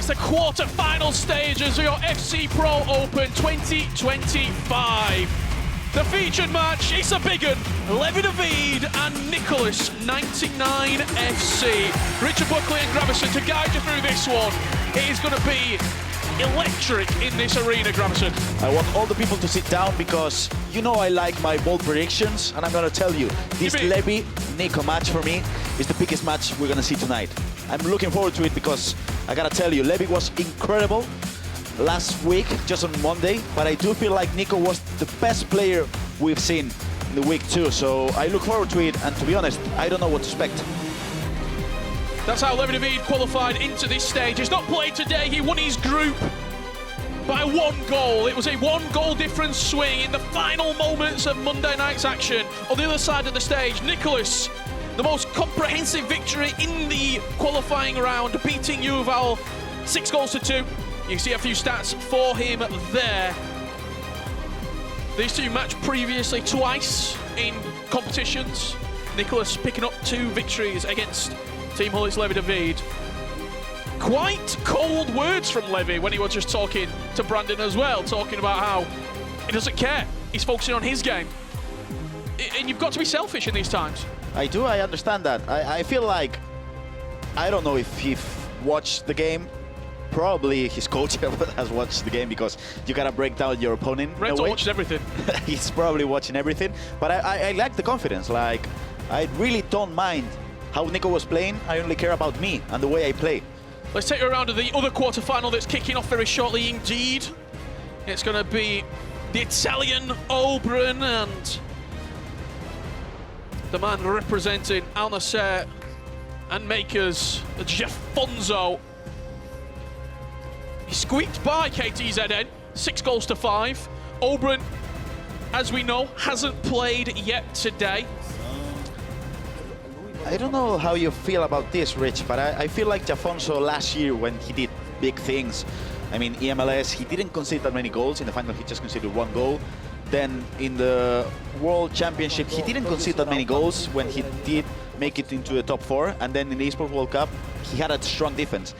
it's the quarter-final stages of your FC Pro Open 2025. The featured match, it's a big one. Levi and Nicholas, 99 FC. Richard Buckley and Gravison to guide you through this one. It is going to be electric in this arena, Gravison. I want all the people to sit down because you know I like my bold predictions, and I'm going to tell you, this Levi-Nico match for me is the biggest match we're going to see tonight. I'm looking forward to it because I got to tell you, Levi was incredible last week, just on Monday, but I do feel like Nico was the best player we've seen in the week too, so I look forward to it, and to be honest, I don't know what to expect. That's how Levi qualified into this stage. He's not played today, he won his group by 1 goal. It was a 1-goal difference swing in the final moments of Monday night's action. On the other side of the stage, Nicholas, the most comprehensive victory in the qualifying round, beating Yuval 6-2. You can see a few stats for him there. These two matched previously twice in competitions. Nicholas picking up 2 victories against Team Hullet's Levi David. Quite cold words from Levi when he was just talking to Brandon as well, talking about how he doesn't care. He's focusing on his game. And you've got to be selfish in these times. I understand that. I feel like, I don't know if he watched the game. Probably his coach has watched the game because you gotta break down your opponent. Renzo watches everything. He's probably watching everything. But I like the confidence. Like, I really don't mind how Nico was playing. I only care about me and the way I play. Let's take you around to the other quarter-final that's kicking off very shortly indeed. It's going to be the Italian Obrun and the man representing Al Nassr and makers Jafonso. He squeaked by KTZN, 6-5. Obrun, as we know, hasn't played yet today. I don't know how you feel about this, Rich, but I feel like Jafonso last year when he did big things, I mean, EMLS, he didn't concede that many goals. In the final, he just conceded 1 goal. Then in the World Championship, he didn't concede that many goals when he did make it into the top 4. And then in the Esports World Cup, he had a strong defense.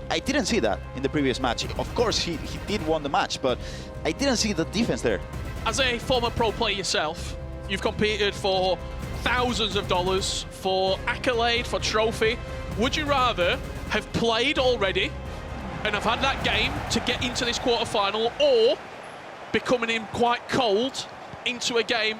I didn't see that in the previous match. Of course, he did win the match, but I didn't see the defense there. As a former pro player yourself, you've competed for thousands of dollars, for accolade, for trophy. Would you rather have played already and have had that game to get into this quarter-final, or be coming in quite cold into a game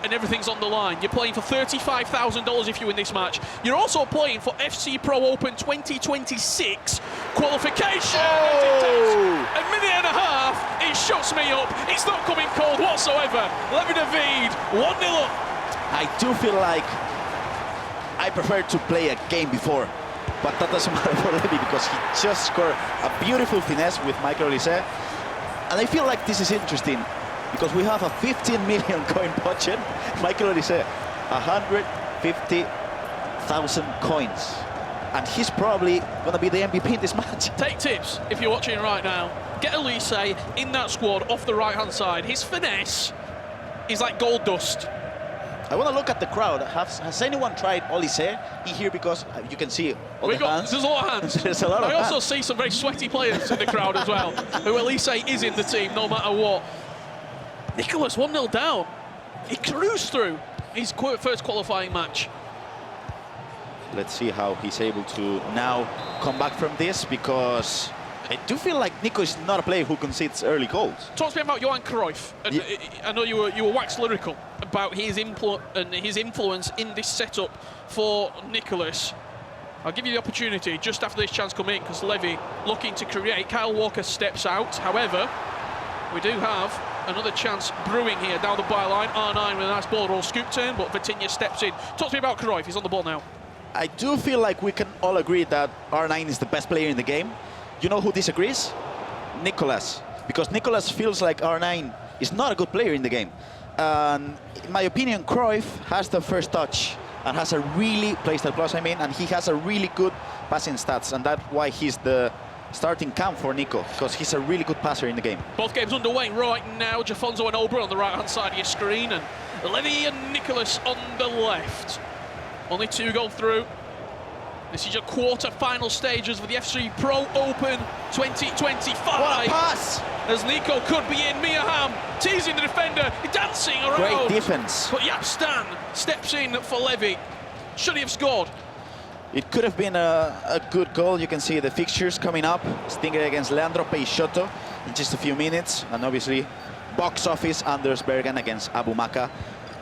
and everything's on the line? You're playing for $35,000 if you win this match. You're also playing for FC Pro Open 2026 qualification. Oh. A minute and a half, it shuts me up. It's not coming cold whatsoever. Levi David, 1-0 up. I do feel like I prefer to play a game before, but that doesn't matter for Levi because he just scored a beautiful finesse with Michael Olise. And I feel like this is interesting because we have a 15 million coin budget. Michael Olise, 150,000 coins. And he's probably going to be the MVP in this match. Take tips if you're watching right now. Get Olise in that squad off the right-hand side. His finesse is like gold dust. I want to look at the crowd. Has anyone tried Olise in here? Because you can see all the hands. There's a lot of hands. There's a lot of I hands. also see some very sweaty players in the crowd as well, who Olise is in the team no matter what. Nicholas 1-0 down. He cruised through his first qualifying match. Let's see how he's able to now come back from this, because I do feel like Nico is not a player who concedes early goals. Talk to me about Johan Cruyff. And yeah. I know you were wax lyrical about his influence in this setup for Nicholas. I'll give you the opportunity just after this chance come in, because Levi looking to create. Kyle Walker steps out. However, we do have another chance brewing here down the byline. R9 with a nice ball roll scoop turn, but Vitinha steps in. Talk to me about Cruyff. He's on the ball now. I do feel like we can all agree that R9 is the best player in the game. You know who disagrees? Nicholas. Because Nicholas feels like R9 is not a good player in the game. And in my opinion, Cruyff has the first touch and has a really playstyle plus, and he has a really good passing stats, and that's why he's the starting camp for Nico, because he's a really good passer in the game. Both games underway right now. Jafonso and Obrun on the right-hand side of your screen, and Levi and Nicholas on the left. Only 2 go through. This is your quarter-final stages for the FC Pro Open 2025. What a pass! As Nico could be in, Miyaham teasing the defender, dancing around. Great defense. But Yapstan steps in for Levi. Should he have scored? It could have been a good goal. You can see the fixtures coming up. Stingrayjnr against LJR Peixoto in just a few minutes. And obviously, box office Anders Vejrgang against Abu Makkah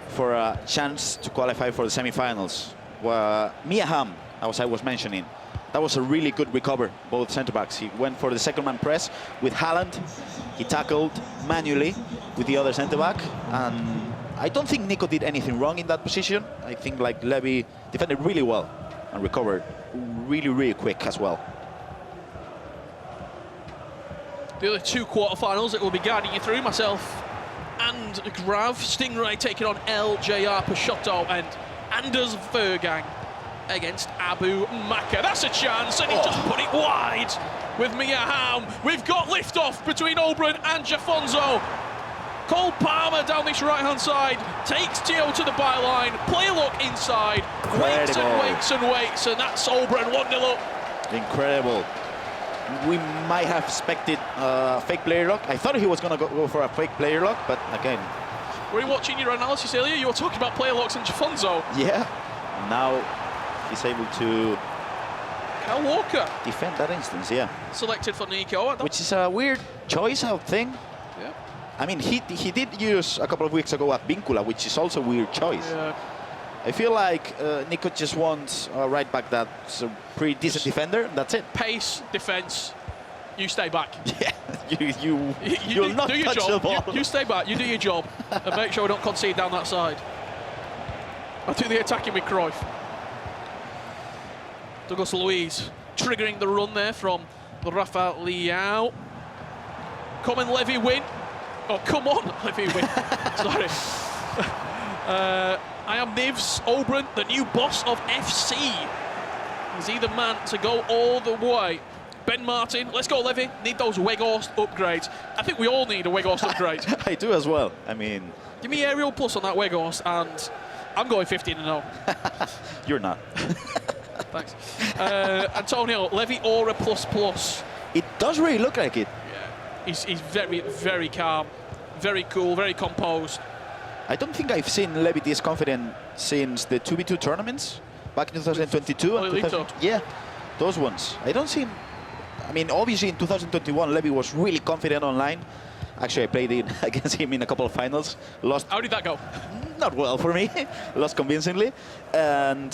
for a chance to qualify for the semi-finals. Miyaham, as I was mentioning, that was a really good recover, both centre-backs. He went for the second man press with Haaland. He tackled manually with the other centre-back. And I don't think Nico did anything wrong in that position. I think like Levi defended really well and recovered really, really quick as well. The other two quarterfinals that will be guiding you through, myself and Grav. Stingray taking on LJR Peixoto and Anders Vejrgang against Abu Makkah. That's a chance, and he just put it wide with Miyaham. We've got liftoff between Obrun and Jafonso. Cole Palmer down this right-hand side, takes Tio to the byline, play look inside, waits and waits and waits, and that's Obrun 1-0 up. Incredible. We might have expected fake player lock. I thought he was going to go for a fake player lock, but again. Were you watching your analysis earlier? You were talking about player locks and Jafonso. Yeah. Now he's able to Kyle Walker defend that instance, yeah. Selected for Nico. Which is a weird choice, I think. Yeah. I mean, he did use a couple of weeks ago at Vincula, which is also a weird choice. Yeah. I feel like Nico just wants a right back that's a pretty decent defender. That's it. Pace, defence, you stay back. Yeah, you'll not do your touch job. the ball. You stay back, you do your job, and make sure we don't concede down that side. I do the attacking with Cruyff. Douglas Luiz triggering the run there from Rafa Leao. Come on, Levi win. Oh, come on, Levi win. Sorry. I am Nivs Obrun, the new boss of FC. Is he the man to go all the way? Ben Martin, let's go, Levi. Need those Weghorst upgrades. I think we all need a Weghorst upgrade. I do as well. I mean, give me aerial plus on that Weghorst, and I'm going 15-0. You're not. Thanks. Antonio, Levi Aura plus. It does really look like it. Yeah, he's very, very calm, very cool, very composed. I don't think I've seen Levi this confident since the 2v2 tournaments back in 2022. And yeah, those ones. I don't see him. I mean, obviously in 2021, Levi was really confident online. Actually, I played against him in a couple of finals. Lost. How did that go? Not well for me. Lost convincingly. And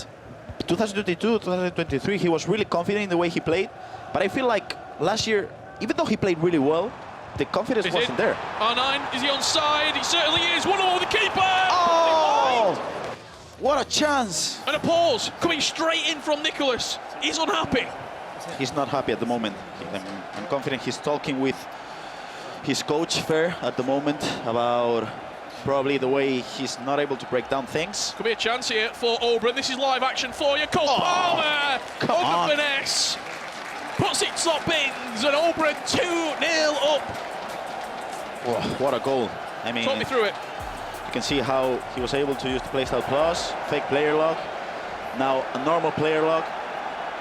2022, 2023, he was really confident in the way he played. But I feel like last year, even though he played really well, the confidence wasn't there. R9, is he onside? He certainly is. 1-0 the keeper! Oh! What a chance! And a pause coming straight in from Nicholas. He's unhappy. He's not happy at the moment. I'm confident he's talking with his coach, Fair, at the moment about probably the way he's not able to break down things. Could be a chance here for Obrun. This is live action for you. Cole Palmer! Over finesse. Puts it top bins, and Obrun 2-0 up. Whoa, what a goal. I mean, talk me through it. You can see how he was able to use the playstyle plus, fake player lock, now a normal player lock,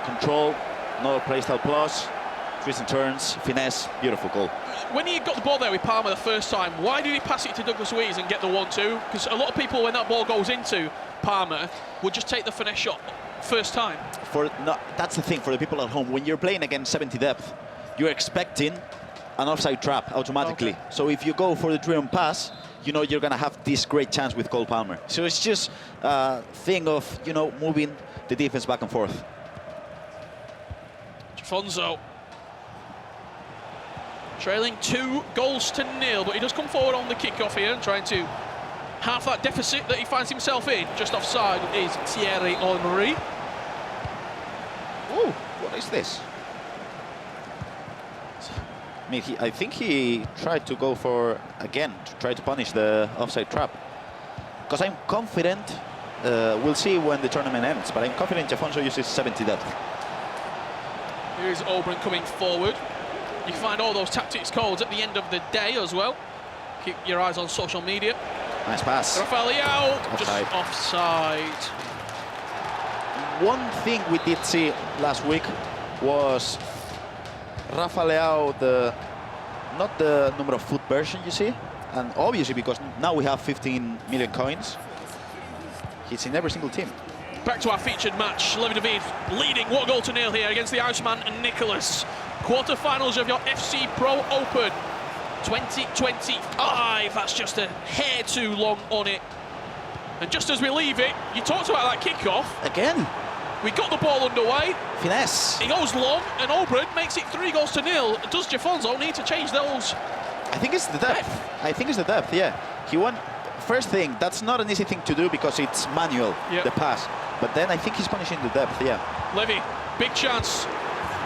control, another playstyle plus, twists and turns, finesse, beautiful goal. When he got the ball there with Palmer the first time, why did he pass it to Douglas Luiz and get the 1-2? Because a lot of people, when that ball goes into Palmer, would just take the finesse shot first time. That's the thing for the people at home. When you're playing against 70 depth, you're expecting an offside trap automatically. Okay. So if you go for the driven pass, you know you're going to have this great chance with Cole Palmer. So it's just a thing of, you know, moving the defense back and forth. Jafonso trailing 2-0, but he does come forward on the kickoff here and trying to half that deficit that he finds himself in. Just offside is Thierry Henry. Oh, what is this? I mean, I think he tried to go for, again, to try to punish the offside trap. Because I'm confident, we'll see when the tournament ends, but I'm confident Jafonso uses 70 depth. Here's Obrun coming forward. You can find all those tactics codes at the end of the day as well. Keep your eyes on social media. Nice pass. Rafael Leao, just offside. one thing we did see last week was Rafa Leao, not the number of foot version you see, and obviously because now we have 15 million coins, he's in every single team. Back to our featured match. Levi leading 1-0 here against the Iceman and Nicholas. Quarterfinals of your FC Pro Open 2025. That's just a hair too long on it. And just as we leave it, you talked about that kickoff. Again. We got the ball underway. Finesse. He goes long, and Obrun makes it 3-0. Does Jafonso need to change those? I think it's the depth. I think it's the depth, yeah. He won. First thing, that's not an easy thing to do because it's manual, the pass. But then I think he's punishing the depth, yeah. Levi, big chance.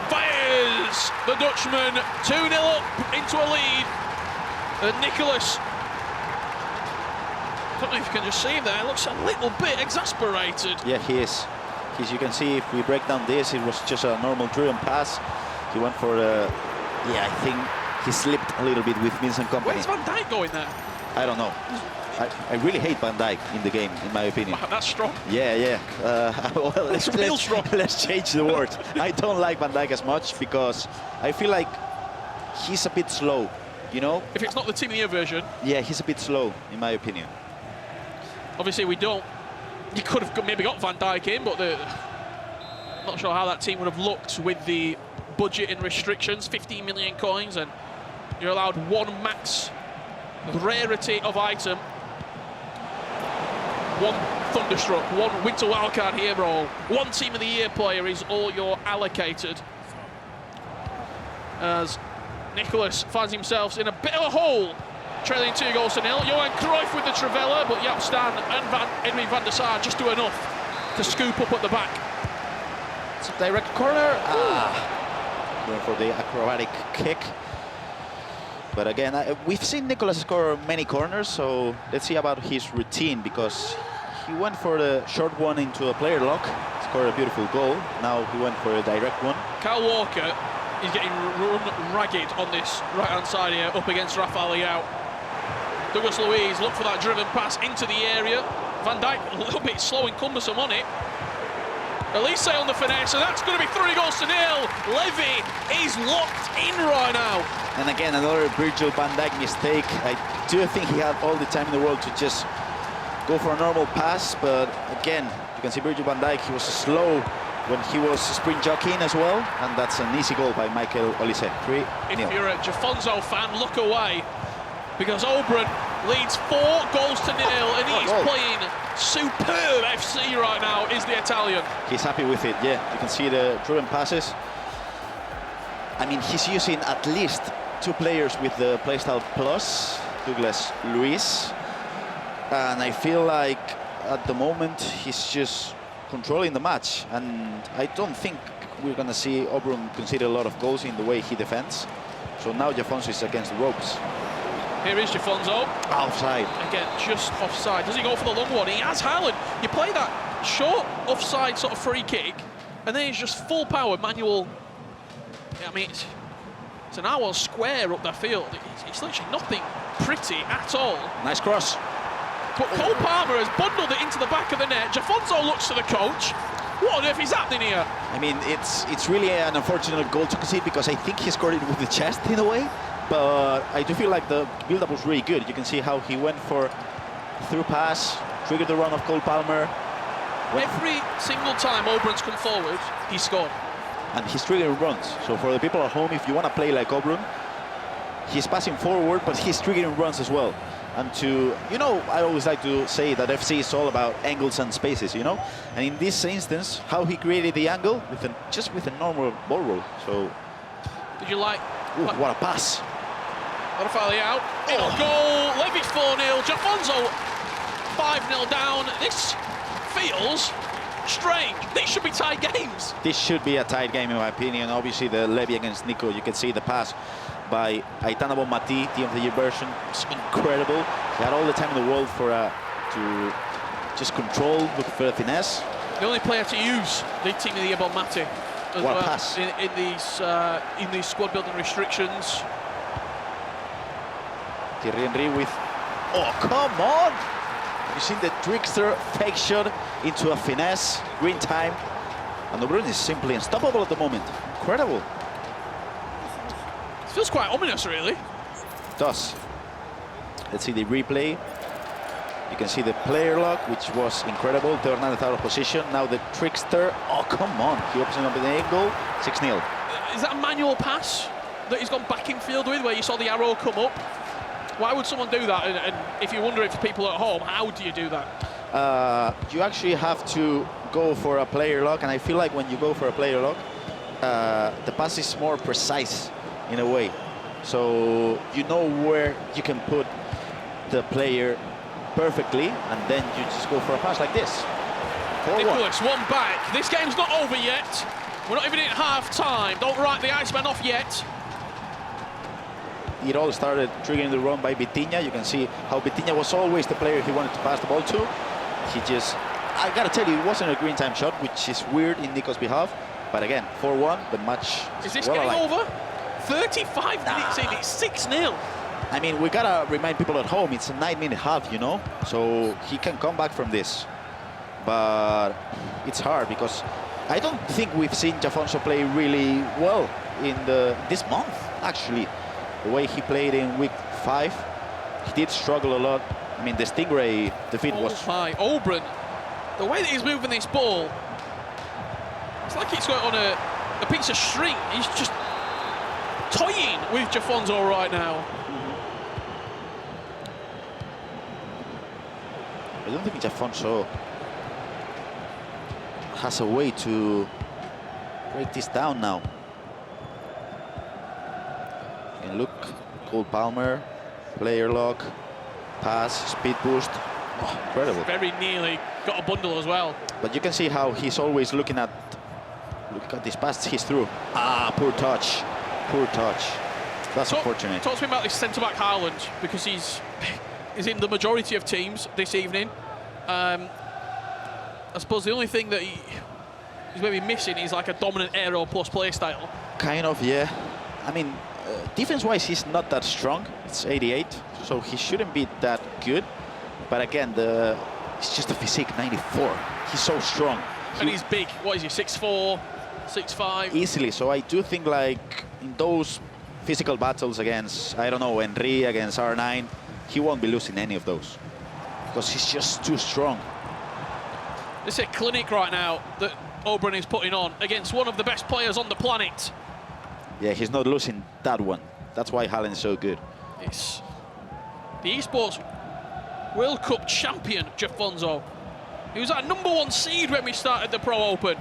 Fires the Dutchman. 2-0 up into a lead. And Nicholas, I don't know if you can just see him there, looks a little bit exasperated. Yeah, he is. As you can see, if we break down this, it was just a normal driven pass. He went for yeah, I think he slipped a little bit with Vincent Kompany. Where's Van Dijk going there? I don't know. I really hate Van Dijk in the game, in my opinion. Wow, that's strong. Yeah, yeah. Well, let's change the word. I don't like Van Dijk as much because I feel like he's a bit slow, you know? If it's not the Team of the Year version. Yeah, he's a bit slow, in my opinion. Obviously, we don't. You could have maybe got Van Dijk in, but I'm not sure how that team would have looked with the budget and restrictions. 15 million coins, and you're allowed one max rarity of item. One Thunderstruck, one Winter Wildcard hero, one Team of the Year player is all you're allocated. As Nicholas finds himself in a bit of a hole, trailing 2-0. Johan Cruyff with the Trivela, but Jaap Stan and Edwin van der Sar just do enough to scoop up at the back. It's a direct corner. Going for the acrobatic kick. But again, we've seen Nicholas score many corners, so let's see about his routine, because he went for the short one into a player lock, scored a beautiful goal. Now he went for a direct one. Kyle Walker is getting run ragged on this right-hand side here, up against Rafael Leao. Douglas Luiz look for that driven pass into the area. Van Dijk a little bit slow and cumbersome on it. Elise on the finesse, and that's going to be 3-0. Levi is locked in right now. And again, another Virgil van Dijk mistake. I do think he had all the time in the world to just go for a normal pass, but again, you can see Virgil van Dijk, he was slow when he was sprint jockeying as well, and that's an easy goal by Michael Olise. 3-0. If you're a Jafonso fan, look away, because Obrun leads 4-0, and he's playing superb FC right now, is the Italian. He's happy with it, yeah. You can see the driven passes. I mean, he's using at least 2 players with the playstyle plus, Douglas Luiz, and I feel like at the moment he's just controlling the match, and I don't think we're going to see Obrun concede a lot of goals in the way he defends. So now Jafonso is against the ropes. Here is Jafonso. Offside. Again, just offside. Does he go for the long one? He has Haaland. You play that short offside sort of free kick, and then he's just full power manual. I mean, it's an hour square up the field. It's literally nothing pretty at all. Nice cross. But Cole Palmer has bundled it into the back of the net. Jafonso looks to the coach. What on earth is happening here? I mean, it's really an unfortunate goal to concede, because I think he scored it with the chest in a way. But I do feel like the build-up was really good. You can see how he went for through pass, triggered the run of Cole Palmer. Every single time Obrun's come forward, he scored. And he's triggering runs. So for the people at home, if you want to play like Obrun, he's passing forward, but he's triggering runs as well. And you know, I always like to say that FC is all about angles and spaces, you know? And in this instance, how he created the angle just with a normal ball roll. So, did you like? Ooh, what a pass. Rafael Leao, it'll go. Levi 4-0, Jafonso 5-0 down. This feels strange. These should be tied games. This should be a tied game, in my opinion. Obviously, the Levi against Nico, you can see the pass by Aitana Bonmatí, Team of the Year version. It's incredible. He had all the time in the world to just control, look for the finesse. The only player to use the Team of the Year Bonmatí as what well a pass. in these squad building restrictions. Thierry Henry with, oh, come on! You've seen the trickster fake shot into a finesse, green time. And Obrun is simply unstoppable at the moment. Incredible. It feels quite ominous, really. It does. Let's see the replay. You can see the player lock, which was incredible. Hernandez out of position. Now the trickster. Oh, come on. He opens up an angle. 6-0. Is that a manual pass that he's gone back in field with, where you saw the arrow come up? Why would someone do that? And if you wonder if people at home, how do you do that? You actually have to go for a player lock, and I feel like when you go for a player lock, the pass is more precise in a way. So you know where you can put the player perfectly, and then you just go for a pass like this. 4-1. Nicholas, one back. This game's not over yet. We're not even at half-time. Don't write the Iceman off yet. It all started triggering the run by Vitinha. You can see how Vitinha was always the player he wanted to pass the ball to. He just, I gotta tell you, it wasn't a green time shot, which is weird in Nico's behalf. But again, 4-1, the match is this well game alive. Over? 35 minutes in, it's 6-0. I mean, we gotta remind people at home, it's a 9-minute half, you know? So he can come back from this. But it's hard because I don't think we've seen Jafonso play really well in this month, actually. The way he played in week 5, he did struggle a lot. I mean, the Stingray defeat was... Obrun, the way that he's moving this ball, it's like he's got on a piece of string. He's just toying with Jafonso right now. I don't think Jafonso has a way to break this down now. You can look, Cole Palmer, player lock, pass, speed boost. Oh, incredible. Very nearly got a bundle as well. But you can see how he's always looking at, look at this pass he's through. Ah, poor touch, poor touch. That's unfortunate. Talk to me about this centre-back Haaland, because he's in the majority of teams this evening. I suppose the only thing that he's maybe missing is like a dominant aero plus play style. Kind of, yeah. I mean, defense-wise, he's not that strong. It's 88, so he shouldn't be that good. But again, it's just a physique, 94. He's so strong. And he's big. What is he, 6'4", 6'5"? Easily. So I do think, like, in those physical battles against, I don't know, Henry, against R9, he won't be losing any of those because he's just too strong. It's a clinic right now that Obrun is putting on against one of the best players on the planet. Yeah, he's not losing that one. That's why Haaland is so good. It's the esports World Cup champion, Jafonso. He was our #1 seed when we started the Pro Open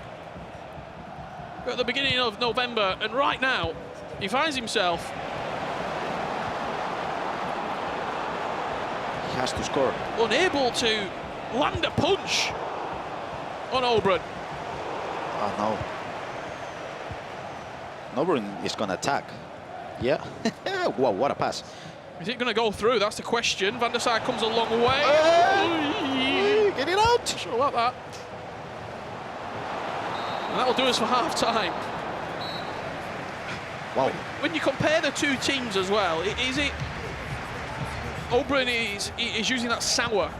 at the beginning of November, and right now he finds himself... He has to score. Unable to land a punch on Obrun. Oh, no. Obrun is going to attack. Yeah. Wow, what a pass. Is it going to go through? That's the question. Van der Sar comes a long way. Hey, get it out. Sure about that. And that'll do us for half-time. Wow. When you compare the two teams as well, is it... Obrun is using that sour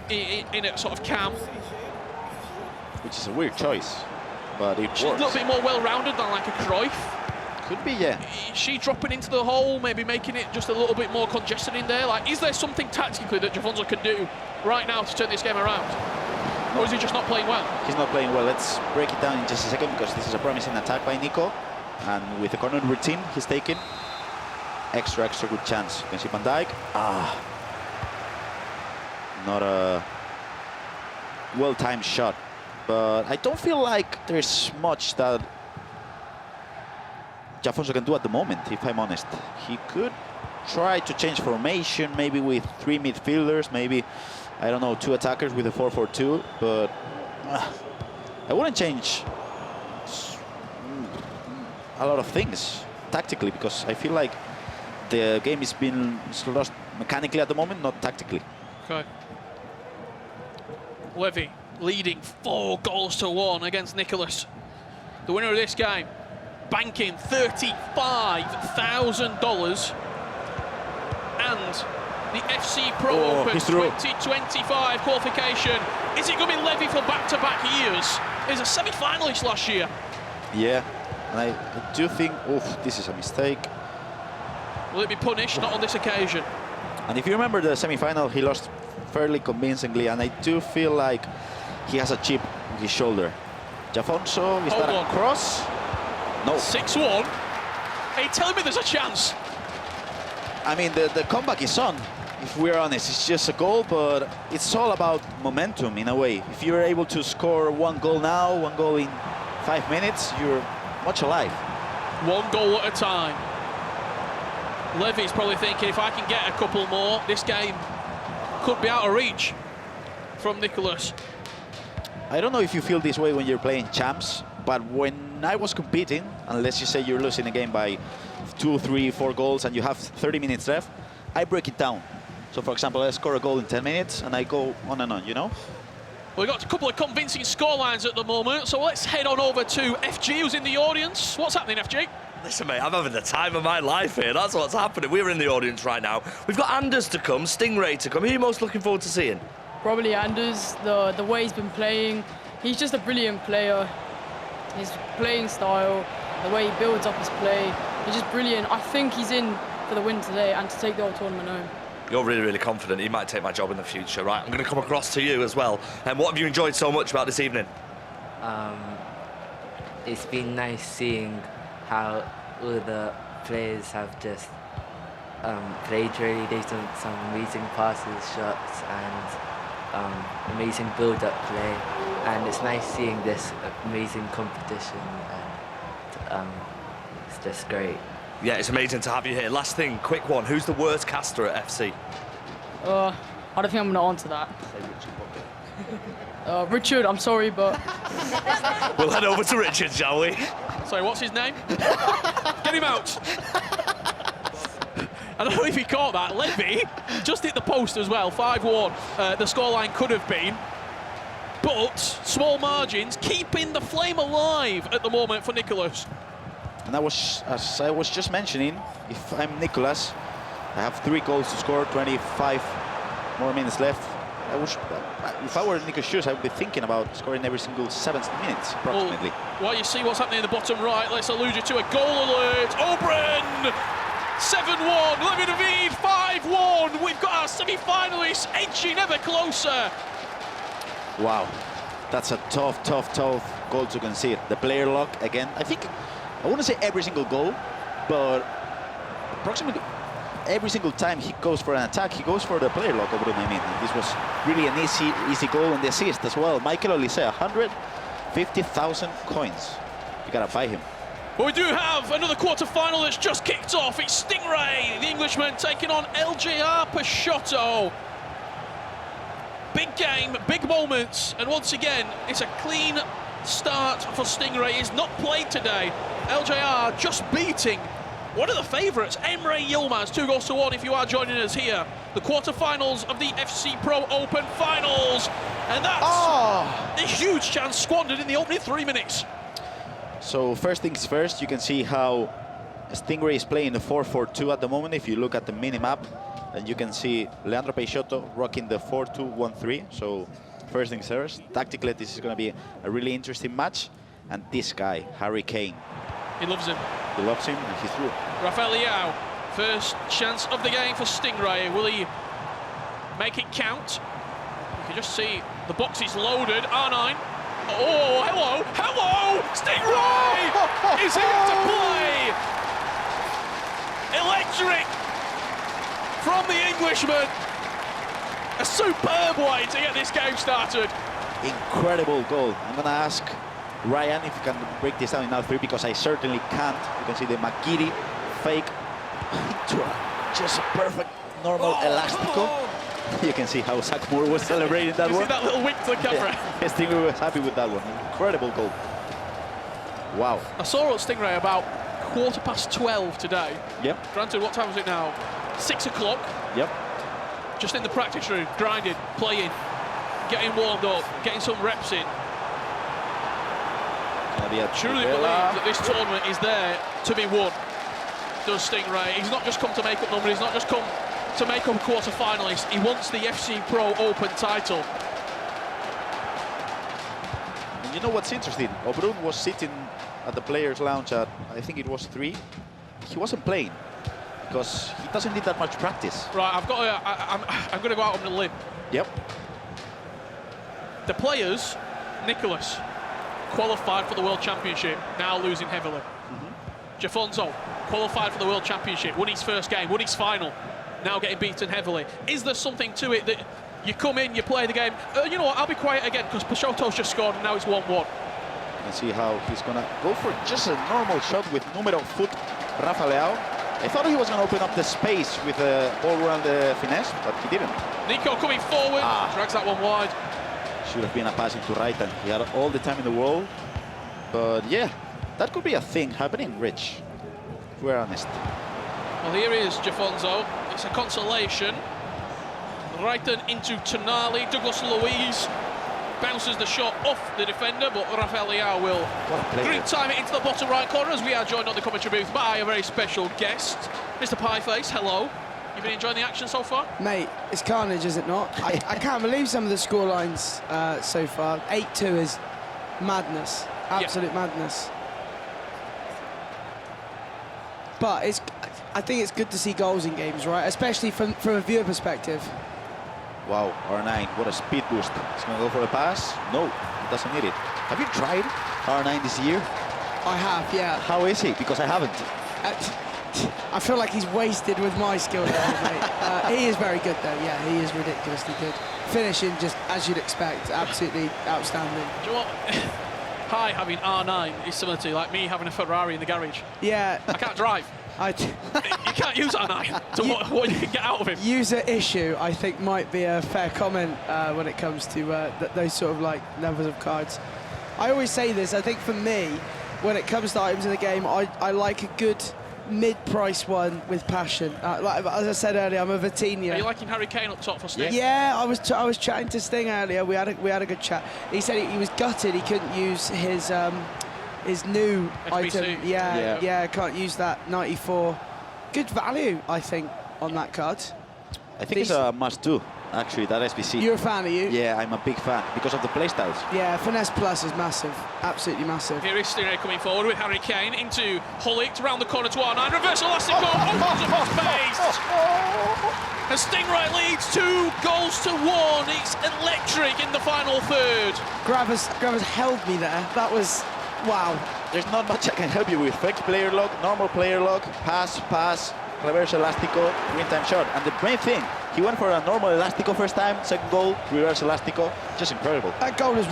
in a sort of cam. Which is a weird choice, but it works. She's a little bit more well-rounded than like a Cruyff. Could be, yeah. Is she dropping into the hole, maybe making it just a little bit more congested in there? Like, is there something tactically that Jafonso can do right now to turn this game around? Or is he just not playing well? He's not playing well. Let's break it down in just a second, because this is a promising attack by Nico. And with the corner routine he's taken, extra good chance. You can see Van Dijk. Not a well-timed shot. But I don't feel like there's much that Jafonso can do at the moment, if I'm honest. He could try to change formation, maybe with 3 midfielders, maybe, I don't know, 2 attackers with a 4-4-2, but I wouldn't change a lot of things tactically, because I feel like the game is being lost mechanically at the moment, not tactically. Okay. Levi leading 4-1 against Nicholas. The winner of this game, banking $35,000 and the FC Pro Open 2025 qualification. Is it going to be Levi for back-to-back years? is a semi-finalist last year. Yeah, and I do think, this is a mistake. Will it be punished? Not on this occasion. And if you remember the semi-final, he lost fairly convincingly, and I do feel like he has a chip on his shoulder. Jafonso, is that a cross? No. 6-1. Are you telling me there's a chance? I mean, the comeback is on, if we're honest. It's just a goal, but it's all about momentum in a way. If you're able to score one goal now, one goal in 5 minutes, you're much alive. One goal at a time. Levy's probably thinking, if I can get a couple more, this game could be out of reach from Nicholas. I don't know if you feel this way when you're playing champs, but when I was competing, and let's just say you're losing a game by 2, 3, 4 goals and you have 30 minutes left, I break it down. So for example, I score a goal in 10 minutes and I go on and on, you know? We've got a couple of convincing scorelines at the moment, so let's head on over to FG, who's in the audience. What's happening, FG? Listen, mate, I'm having the time of my life here. That's what's happening. We're in the audience right now. We've got Anders to come, Stingray to come. Who are you most looking forward to seeing? Probably Anders. The way he's been playing, he's just a brilliant player. His playing style, the way he builds up his play, he's just brilliant. I think he's in for the win today and to take the whole tournament home. You're really, really confident. He might take my job in the future, right? I'm going to come across to you as well. And what have you enjoyed so much about this evening? It's been nice seeing how all the players have just played really. They've done some amazing passes, shots, and amazing build-up play. And it's nice seeing this amazing competition. And it's just great. Yeah, it's amazing to have you here. Last thing, quick one. Who's the worst caster at FC? I don't think I'm going to answer that. Richard, I'm sorry, but... We'll head over to Richard, shall we? Sorry, what's his name? Get him out. I don't know if you caught that. Levi just hit the post as well, 5-1. The scoreline could have been. But small margins keeping the flame alive at the moment for Nicholas. And that was, as I was just mentioning, if I'm Nicholas, I have 3 goals to score, 25 more minutes left. If I were in Nico's shoes, I would be thinking about scoring every single 7 minutes, approximately. While you see what's happening in the bottom right, let's allude you to a goal alert. Obrun, 7-1, Levi 5-1. We've got our semi-finalists edging ever closer. Wow, that's a tough goal to concede. The player lock again. I think, I wouldn't say every single goal, but approximately every single time he goes for an attack, he goes for the player lock, Obrun, I mean. This was really an easy goal, and the assist as well. Michael Olise, 150,000 coins. You gotta buy him. Well, we do have another quarter-final that's just kicked off. It's Stingray, the Englishman, taking on LJR Peixoto. Big game, big moments, and once again, it's a clean start for Stingray. He's not played today. LJR just beating one of the favourites, Emre Yilmaz, 2-1 if you are joining us here. The quarter-finals of the FC Pro Open Finals. And that's a huge chance squandered in the opening 3 minutes. So first things first, you can see how Stingray is playing the 4-4-2 at the moment. If you look at the mini-map, and you can see Leandro Peixoto rocking the 4-2-1-3. So first things first, tactically this is going to be a really interesting match. And this guy, Harry Kane. He loves him. He loves him, and he's through. Rafael Leao, first chance of the game for Stingray. Will he make it count? You can just see the box is loaded. R9. Oh, hello! Stingray is here to play. Electric from the Englishman. A superb way to get this game started. Incredible goal. I'm gonna ask Ryan if you can break this down in all 3, because I certainly can't. You can see the Makiri fake into just a perfect normal elastico. You can see how Zach Moore was celebrating that one. See that little wink to the camera? Yeah, Stingray was happy with that one. Incredible goal. Wow. I saw Stingray about 12:15 today. Yep. Granted, what time is it now? 6 o'clock. Yep. Just in the practice room, grinding, playing, getting warmed up, getting some reps in. Truly believes that this tournament is there to be won. Does Stingray. He's not just come to make up numbers, he's not just come to make up a quarter-finalist. He wants the FC Pro Open title. And you know what's interesting? Obrun was sitting at the players' lounge at, I think it was 3. He wasn't playing because he doesn't need that much practice. Right, I've got to, I'm going to go out on a limb. Yep. The players, Nicholas, qualified for the World Championship, now losing heavily. Jafonso, qualified for the World Championship, won his first game, won his final, now getting beaten heavily. Is there something to it that you come in, you play the game? You know what, I'll be quiet again because Peixoto's just scored and now it's 1-1. You can see how he's gonna go for just a normal shot with numero foot Rafa Leao. I thought he was gonna open up the space with a all-round finesse, but he didn't. Nico coming forward, drags that one wide. Should have been a pass into right, and he had all the time in the world. But yeah, that could be a thing happening, Rich, if we're honest. Well, here is Jafonso. It's a consolation. Reiten into Tonali. Douglas Luiz bounces the shot off the defender, but Rafael Leao will green time it into the bottom right corner as we are joined on the commentary booth by a very special guest, Mr. Pieface. Hello. You've been enjoying the action so far? Mate, it's carnage, is it not? I can't believe some of the scorelines so far. 8-2 is madness, absolute madness. But I think it's good to see goals in games, right? Especially from a viewer perspective. Wow, R9, what a speed boost. He's going to go for a pass. No, he doesn't need it. Have you tried R9 this year? I have, yeah. How is he? Because I haven't. I feel like he's wasted with my skill level, mate. He is very good, though. Yeah, he is ridiculously good. Finishing, just as you'd expect, absolutely outstanding. Do you know what? Hi, having R9 is similar to like me having a Ferrari in the garage. Yeah. I can't drive. You can't use R9 to what you can get out of him. User issue, I think, might be a fair comment when it comes to those sort of like levels of cards. I always say this, I think for me, when it comes to items in the game, I like a good mid-price one with passion. Like, as I said earlier, I'm a Vitinha. Are you liking Harry Kane up top for Sting? Yeah, I was chatting to Sting earlier. We had a good chat. He said he was gutted he couldn't use his new FBC. item. Yeah, can't use that 94. Good value, I think, on that card. I think it's a must-do, actually, that SBC. You're a fan, are you? Yeah, I'm a big fan because of the playstyles. Yeah, Finesse Plus is massive, absolutely massive. Here is Stingrayjnr coming forward with Harry Kane into Hullicht, round the corner to R9, reverse elastic goal, opens up his face! And Stingray leads 2 goals to 1. It's electric in the final third. Gravas held me there. That was, wow. There's not much I can help you with. Fake player lock, normal player lock, pass, reverse elastico, green time shot. And the main thing, he went for a normal elastico first time, second goal, reverse elastico, just incredible. That goal is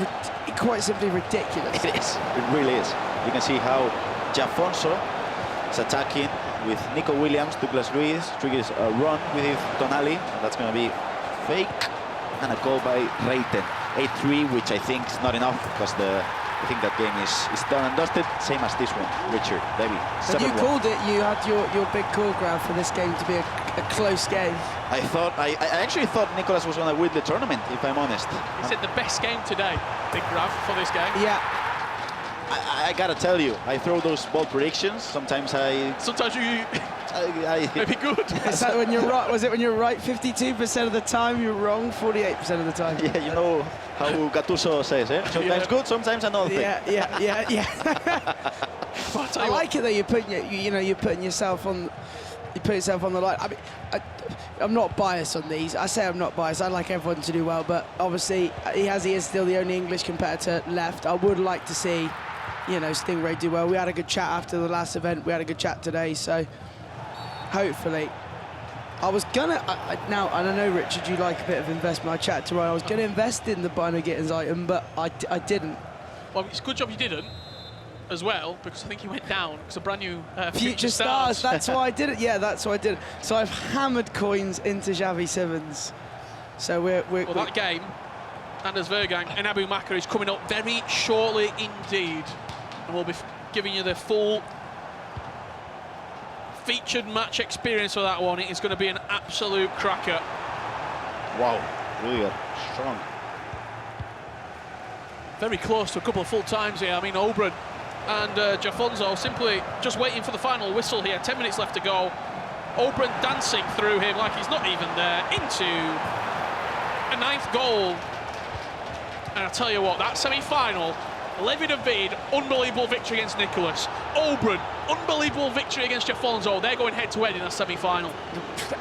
quite simply ridiculous. It is, it really is. You can see how Jafonso is attacking with Nico Williams, Douglas Luiz, triggers a run with Tonali, and that's going to be fake, and a goal by Reiten. 8-3, which I think is not enough because I think that game is done and dusted, same as this one. Richard, Levi, 7-1. When you called it, you had your big call ground for this game to be a close game. I actually thought Nicolas was going to win the tournament, if I'm honest. He said the best game today, Big Grav, for this game. Yeah. I gotta tell you, I throw those bold predictions. Sometimes you maybe good. Is that when you're right? Was it when you're right 52% of the time, you're wrong 48% of the time? Yeah, you know how Gattuso says, eh? Sometimes good, sometimes another thing. Yeah. I like it though. You're putting yourself on the line. I mean, I'm not biased on these. I say I'm not biased. I like everyone to do well, but obviously he is still the only English competitor left. I would like to see, Stingray do well. We had a good chat after the last event. We had a good chat today, so hopefully. I was gonna now, and I know Richard, you like a bit of investment. I chatted to Ryan. I was gonna invest in the Bino Gittins item, but I didn't. Well, it's a good job you didn't, as well, because I think he went down because a brand new Future Stars. That's why I did it. Yeah, that's why I did it. So I've hammered coins into Xavi Simmons. So we're that game, Anders Vejrgang and Abu Makkah is coming up very shortly indeed, and we'll be giving you the full featured match experience for that one. It is going to be an absolute cracker. Wow, really strong. Very close to a couple of full times here. I mean, Obrun and Jafonso simply just waiting for the final whistle here. 10 minutes left to go. Obrun dancing through him like he's not even there, into a 9th goal. And I tell you what, that semi-final Levi unbelievable victory against Nicholas. Obrun, unbelievable victory against Jafonso. They're going head-to-head in a semi-final.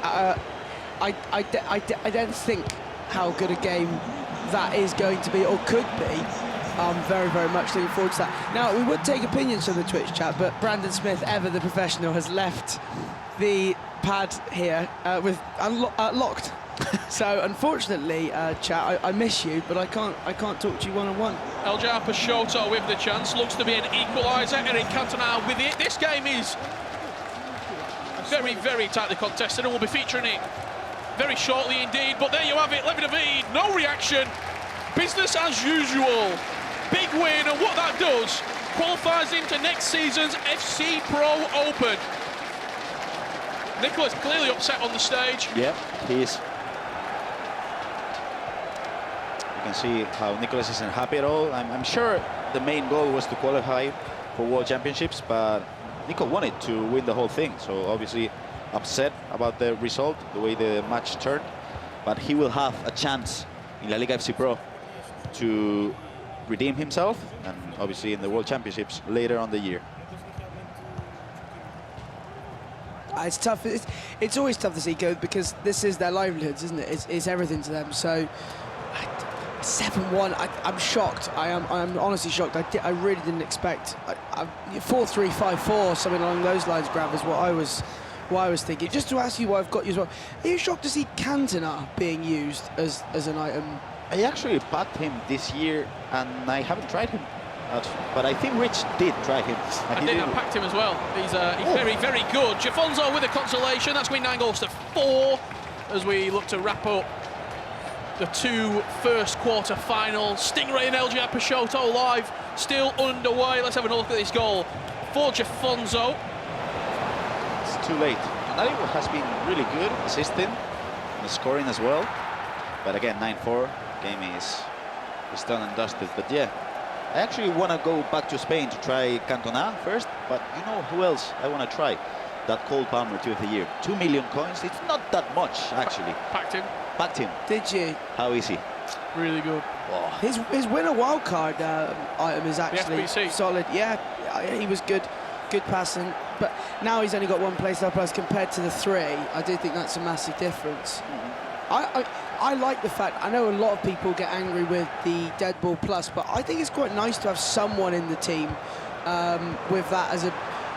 I don't think how good a game that is going to be, or could be. I'm very, very much looking forward to that. Now, we would take opinions from the Twitch chat, but Brandon Smith, ever the professional, has left the pad here with locked. So, unfortunately, chat, I miss you, but I can't talk to you one-on-one. LJR Peixoto with the chance, looks to be an equaliser. Eric Cantona with it. This game is very, very tightly contested, and we'll be featuring it very shortly indeed. But there you have it, Levi, no reaction, business as usual. Big win, and what that does qualifies him to next season's FC Pro Open. Nicholas clearly upset on the stage. Yeah, he is. You can see how Nicholas isn't happy at all. I'm sure the main goal was to qualify for World Championships, but Nico wanted to win the whole thing, so obviously upset about the result, the way the match turned. But he will have a chance in La Liga FC Pro to redeem himself, and obviously in the World Championships later on the year. It's tough. It's always tough to see go, because this is their livelihoods, isn't it? It's everything to them. So 7-1. I'm shocked. I'm honestly shocked. I really didn't expect 4-3-5-4, something along those lines. Grav, is what I was thinking. Just to ask you, why I've got you as well. Are you shocked to see Cantona being used as an item? I actually packed him this year, and I haven't tried him. But I think Rich did try him. I packed him as well. He's very, very good. Jafonso with a consolation. That's winning 9 goals to 4 as we look to wrap up the 2 first quarter finals. Stingray and LJR Peixoto live, still underway. Let's have a look at this goal for Jafonso. It's too late. Nali has been really good assisting and scoring as well. But again, 9-4. Game is done and dusted. But yeah, I actually want to go back to Spain to try Cantona first. But you know who else I want to try? That Cole Palmer 2 of the year. 2 million coins. It's not that much, actually. Packed him. Did you? How is he? Really good. Oh. His winner wildcard item is actually solid. Yeah, he was good. Good passing. But now he's only got 1 playstyle plus compared to the 3. I do think that's a massive difference. I like the fact, I know a lot of people get angry with the Dead Ball Plus, but I think it's quite nice to have someone in the team with that as a...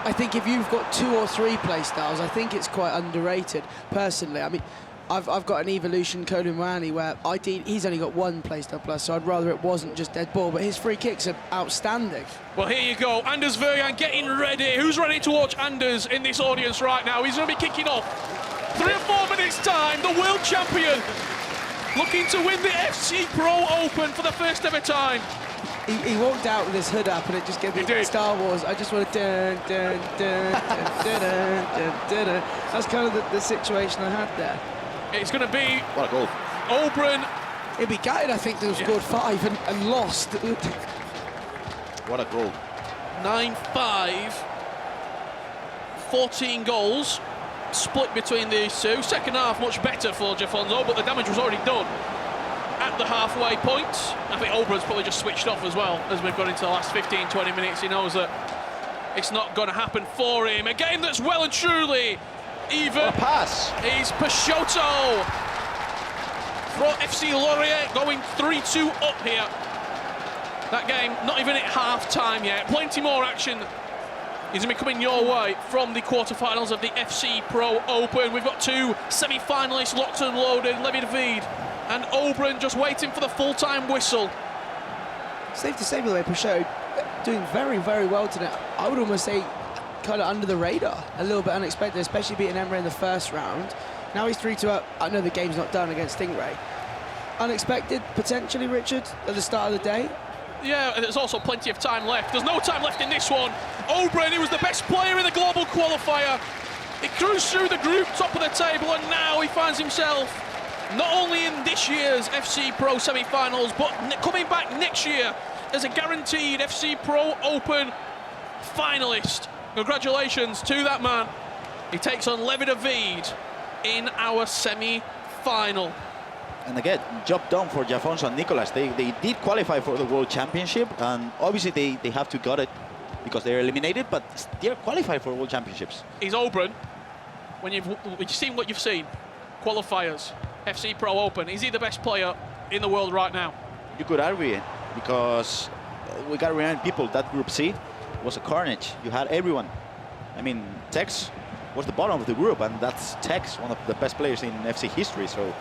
I think if you've got 2 or 3 playstyles, I think it's quite underrated, personally. I mean, I've got an Evolution Colin Moani where he's only got 1 playstyle plus, so I'd rather it wasn't just Dead Ball, but his free kicks are outstanding. Well, here you go, Anders Vejrgang getting ready. Who's ready to watch Anders in this audience right now? He's going to be kicking off. 3 or 4 minutes time, the world champion looking to win the FC Pro Open for the first ever time. He walked out with his hood up and it just gave me Star Wars. I just want to dun, dun, dun, dun, dun, dun, dun, dun. That's kind of the situation I had there. It's going to be... What a goal. Obrun. He'd be gutted, I think, to have scored 5 and lost. What a goal. 9-5. 14 goals. Split between these two. Second half much better for Jafonso, but the damage was already done at the halfway point. I think Obrun's probably just switched off as well as we've got into the last 15-20 minutes. He knows that it's not going to happen for him. A game that's well and truly even. What a pass. Is Peixoto for FC Lorient going 3-2 up here. That game not even at half-time yet. Plenty more action is going to be coming your way from the quarterfinals of the FC Pro Open. We've got 2 semi-finalists locked and loaded, Levi and Obrun just waiting for the full-time whistle. Safe to say, by the way, Peixoto doing very, very well today. I would almost say kind of under the radar, a little bit unexpected, especially beating Emre in the first round. Now he's 3-2 up. I know the game's not done against Stingray. Unexpected, potentially, Richard, at the start of the day. Yeah, and there's also plenty of time left. There's no time left in this one. Obrun, who was the best player in the global qualifier, he cruised through the group, top of the table, and now he finds himself not only in this year's FC Pro semi-finals, but coming back next year as a guaranteed FC Pro Open finalist. Congratulations to that man. He takes on Levi in our semi-final. And again, job done for Jafonso and Nicolas. They did qualify for the World Championship, and obviously they have to got it because they're eliminated, but they're qualified for World Championships. He's Obrun. When you've seen what you've seen, qualifiers, FC Pro Open, is he the best player in the world right now? You could argue it, because we got to remind people that Group C was a carnage. You had everyone. I mean, Tex was the bottom of the group, and that's Tex, one of the best players in FC history. So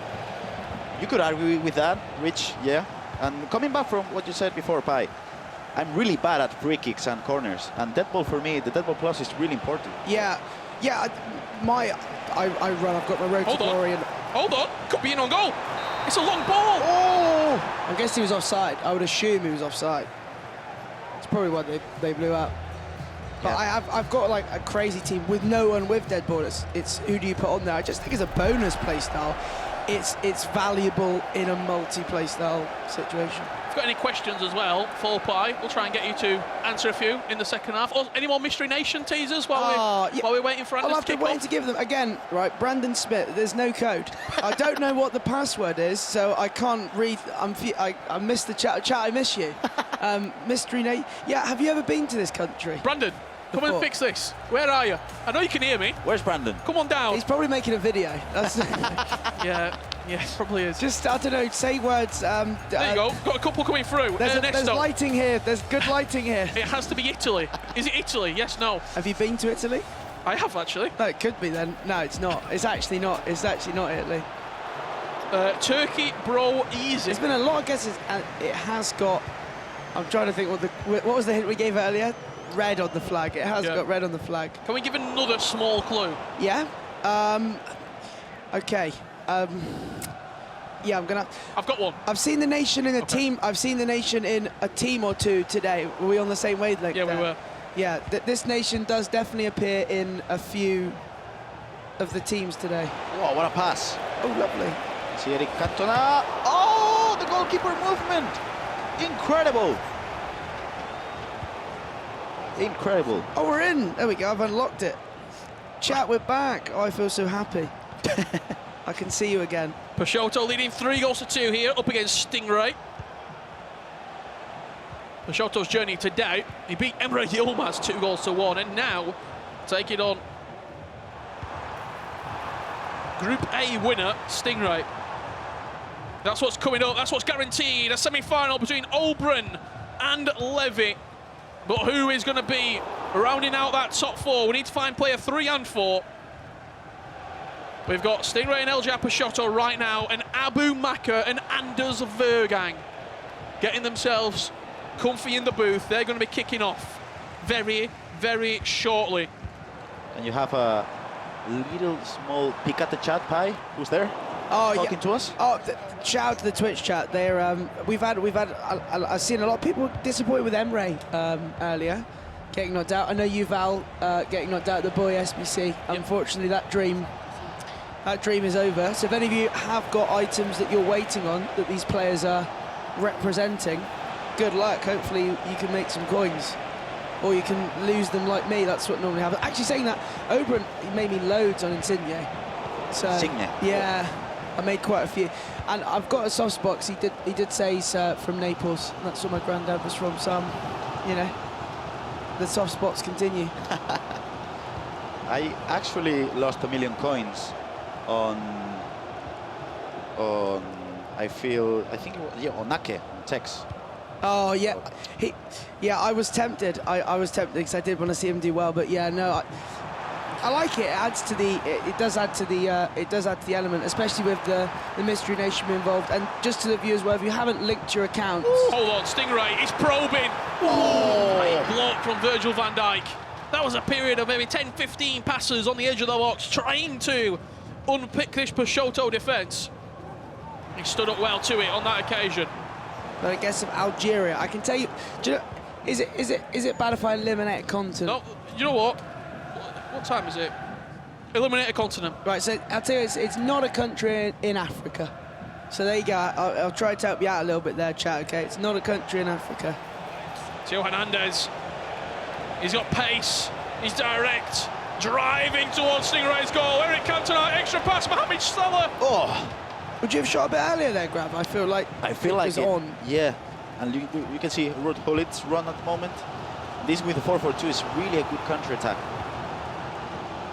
you could argue with that, Rich, yeah. And coming back from what you said before, Pai, I'm really bad at free kicks and corners, and dead ball for me, the dead ball plus is really important. Yeah, I run. I've got my road to glory. Hold on, could be in on goal. It's a long ball. Oh! I guess he was offside. I would assume he was offside. It's probably why they blew out. But yeah. I've got like a crazy team with no one with dead ball. It's who do you put on there? I just think it's a bonus play style. It's valuable in a multi-play style situation. If you've got any questions as well, Full Pie, we'll try and get you to answer a few in the second half. Or any more Mystery Nation teasers while we're waiting for Anders I'll have to wait to give them again. Right, Brandon Smith. There's no code. I don't know what the password is, so I can't read. I missed the chat. Chat, I miss you. Mystery Nation. Yeah, have you ever been to this country? Brandon, come and fix this. Where are you? I know you can hear me. Where's Brandon? Come on down. He's probably making a video. That's yeah, probably is. Just, I don't know, say words. There you go. Got a couple coming through. There's lighting here. There's good lighting here. It has to be Italy. Is it Italy? Yes, no. Have you been to Italy? I have, actually. No, it could be then. No, it's not. It's actually not. It's actually not Italy. Turkey, bro, easy. There's been a lot of guesses, and it has got... I'm trying to think what was the hint we gave earlier? Red on the flag. It has got red on the flag. Can we give another small clue? Yeah. Okay. Yeah, I've got one. I've seen the nation in a team. I've seen the nation in a team or two today. Were we on the same wavelength? Yeah, we were. Yeah, this nation does definitely appear in a few of the teams today. Whoa, what a pass. Oh, lovely. See Eric Cantona. Oh, the goalkeeper movement. Incredible. Incredible. Oh, we're in. There we go. I've unlocked it. Chat, we're back. Oh, I feel so happy. I can see you again. Peixoto leading 3-2 here, up against Stingray. Peixoto's journey today, he beat Emre Yilmaz 2-1, and now taking on Group A winner, Stingray. That's what's coming up, that's what's guaranteed, a semi-final between Obrun and Levi. But who is going to be rounding out that top four? We need to find player 3 and 4. We've got Stingray and LJR Peixoto right now, and Abu Makkah and Anders Vejrgang getting themselves comfy in the booth. They're going to be kicking off very, very shortly. And you have a little small peek at the chat, Pai. Who's there? Talking to us? Oh, shout out to the Twitch chat. They're I've seen a lot of people disappointed with Emre earlier, getting knocked out. I know Yuval getting knocked out. The boy SBC. Unfortunately, that dream is over. So if any of you have got items that you're waiting on that these players are representing, good luck. Hopefully you can make some coins, or you can lose them like me. That's what normally happens. Actually, saying that, Obrun, he made me loads on Insigne. So Insigne. Yeah. I made quite a few, and I've got a soft spot. He did say he's from Naples. And that's where my granddad was from. So, you know, the soft spots continue. I actually lost 1 million coins on I think it was, on Nake, on Tex. Oh yeah, I was tempted. I was tempted because I did want to see him do well, but yeah, no. I like it. It adds to the. It does add to the element, especially with the Mystery Nation involved. And just to the viewers, well, if you haven't linked your account. Hold on, Stingray is probing. Great block from Virgil van Dijk. That was a period of maybe 10-15 passes on the edge of the box, trying to unpick this Peixoto defence. He stood up well to it on that occasion. But I guess of Algeria, I can tell you. Do you know, is it bad if I eliminate a continent? No, you know what? What time is it? Eliminate a continent. Right, so I'll tell you, it's not a country in Africa. So there you go. I'll try to help you out a little bit there, chat, okay? It's not a country in Africa. Theo Hernandez. He's got pace. He's direct. Driving towards Stingray's goal. Eric Cantona, extra pass. Mohamed Salah. Oh, Would you have shot a bit earlier there, Grav? I feel like it was on. Yeah, and you can see Ruud Gullit's run at the moment. This with the 4-4-2 is really a good counter-attack.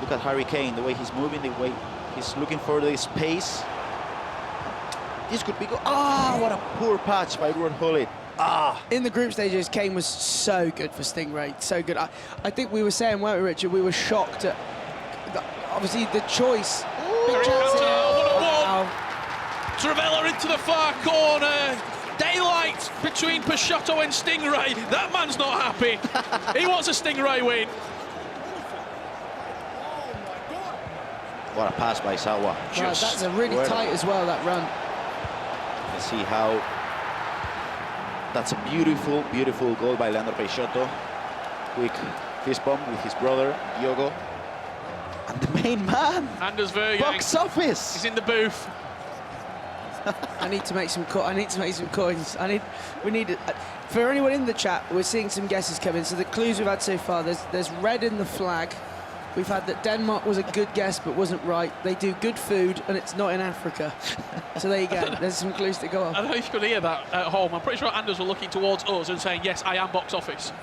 Look at Harry Kane, the way he's moving, the way he's looking for the space. This could be good. Ah, what a poor patch by Ruud Gullit. Ah. In the group stages, Kane was so good for Stingray, so good. I think we were saying, weren't we, Richard? We were shocked at, obviously, the choice. Big chance here. Wow. Travella into the far corner. Daylight between Peixoto and Stingray. That man's not happy. He wants a Stingray win. What a pass by Sawa. Right, that's a really tight as well, that run. You can see how that's a beautiful, beautiful goal by LJR Peixoto. Quick fist bump with his brother, Diogo. And the main man, Anders Vejrgang. box office. He's in the booth. I need to make some coins. We need for anyone in the chat. We're seeing some guesses come in. So the clues we've had so far, there's red in the flag. We've had that Denmark was a good guess but wasn't right. They do good food and it's not in Africa. So there you go. There's some clues to go off. I don't know if you could hear that at home. I'm pretty sure Anders were looking towards us and saying, yes, I am box office.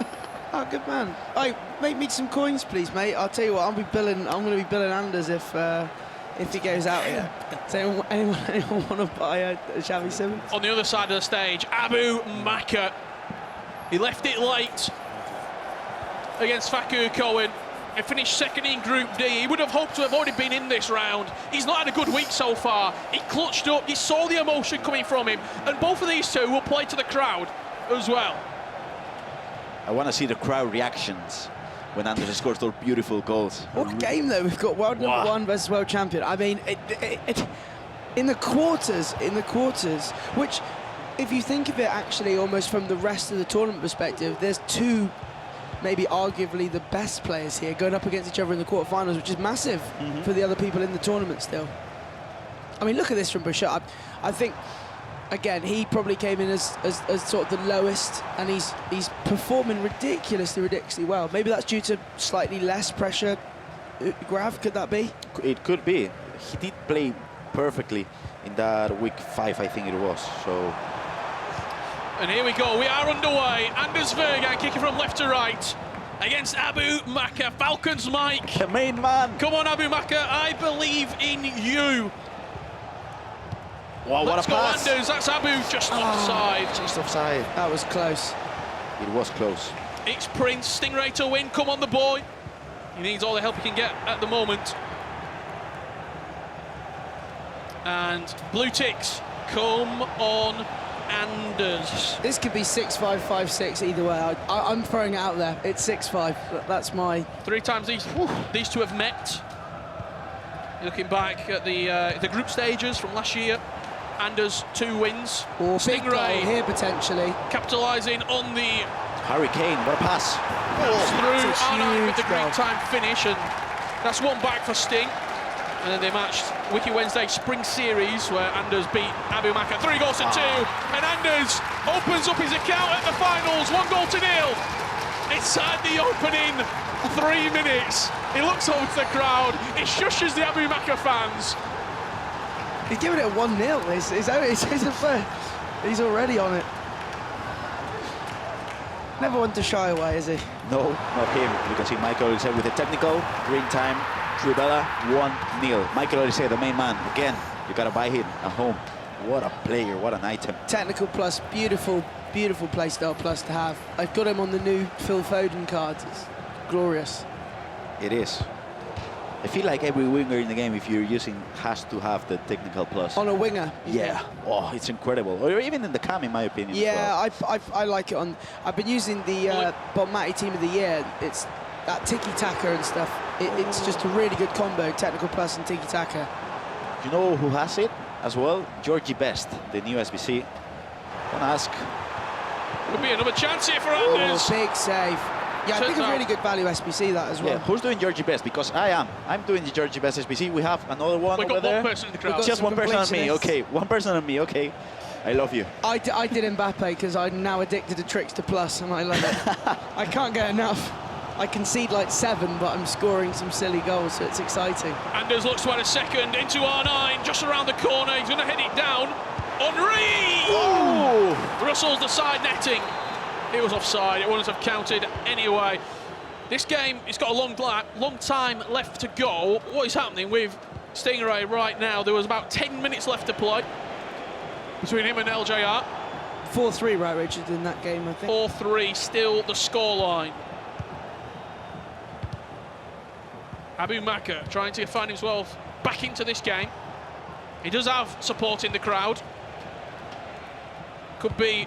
Oh, good man. Hey, make me some coins, please, mate. I'll tell you what, I'm going to be billing Anders if he goes out here. So anyone want to buy a Xavi Simons? On the other side of the stage, Abu Makkah. He left it late against Fakur Cohen. He finished second in Group D. He would have hoped to have already been in this round. He's not had a good week so far. He clutched up. You saw the emotion coming from him. And both of these two will play to the crowd as well. I want to see the crowd reactions when Anders scores those beautiful goals. What game, though? We've got world number one versus world champion. I mean, in the quarters, which, if you think of it actually almost from the rest of the tournament perspective, there's two, maybe arguably the best players here going up against each other in the quarterfinals, which is massive for the other people in the tournament still. I mean, look at this from Peixoto. I think, again, he probably came in as sort of the lowest, and he's performing ridiculously well. Maybe that's due to slightly less pressure. Grav, could that be? It could be. He did play perfectly in that week 5, I think it was. So. And here we go. We are underway. Anders Vejrgang kicking from left to right against Abu Makkah. Falcons Mike. The main man. Come on, Abu Makkah. I believe in you. Wow, what Let's a go, pass. Anders. That's Abu just offside. Just offside. That was close. It was close. It's Prince. Stingray to win. Come on, the boy. He needs all the help he can get at the moment. And blue ticks. Come on, Anders. This could be 6-5, 5-6 either way. I'm throwing it out there. It's 6-5. That's my... 3 times these two have met. Looking back at the group stages from last year, Anders 2 wins. Or big goal Stingray here potentially. capitalising on the Harry Kane, what a pass. through That's a Arnhem with the huge Greek goal. time finish, and that's one back for Sting. And then they matched Wiki Wednesday Spring Series, where Anders beat Abu Makkah 3 goals to 2. And Anders opens up his account at the finals, 1 goal to 0. Inside the opening 3 minutes, he looks over to the crowd, he shushes the Abu Makkah fans. He's giving it a 1-0. He's already on it. Never one to shy away, is he? No, not him. You can see Michael Olise with the technical. Green time, Trubella, 1-0. Michael Olise, the main man. Again, you got to buy him at home. What a player, what an item. Technical plus, beautiful play style plus to have. I've got him on the new Phil Foden cards. It's glorious. It is. I feel like every winger in the game, if you're using, has to have the technical plus. On a winger. Yeah. Oh, it's incredible. Or even in the cam, in my opinion. Yeah, I like it on. I've been using the Bonmati Team of the Year. It's that tiki-taka and stuff. It's just a really good combo, technical plus and tiki-taka. You know who has it as well? Georgie Best, the new SBC. Wanna ask? Could be another chance here for Anders. Big save. Yeah, I think a really good value SBC that as well. Yeah, who's doing Georgie Best? Because I am. I'm doing the Georgie Best SBC. We have another one We've over got there. one person in the crowd. Just one person on me. completionists. Okay, one person on me. Okay. I love you. I did Mbappe because I'm now addicted to Trickster Plus and I love it. I can't get enough. I concede like 7, but I'm scoring some silly goals, so it's exciting. Anders looks to add a second into R9, just around the corner. He's going to head it down. Henri! Oh! Russell's the side netting. It was offside. It wouldn't have counted anyway. This game, it's got a long time left to go. What is happening with Stingray right now? There was about 10 minutes left to play between him and LJR. 4-3, right, Richard, in that game, I think. 4-3, still the scoreline. Abu Makkah trying to find himself back into this game. He does have support in the crowd. Could be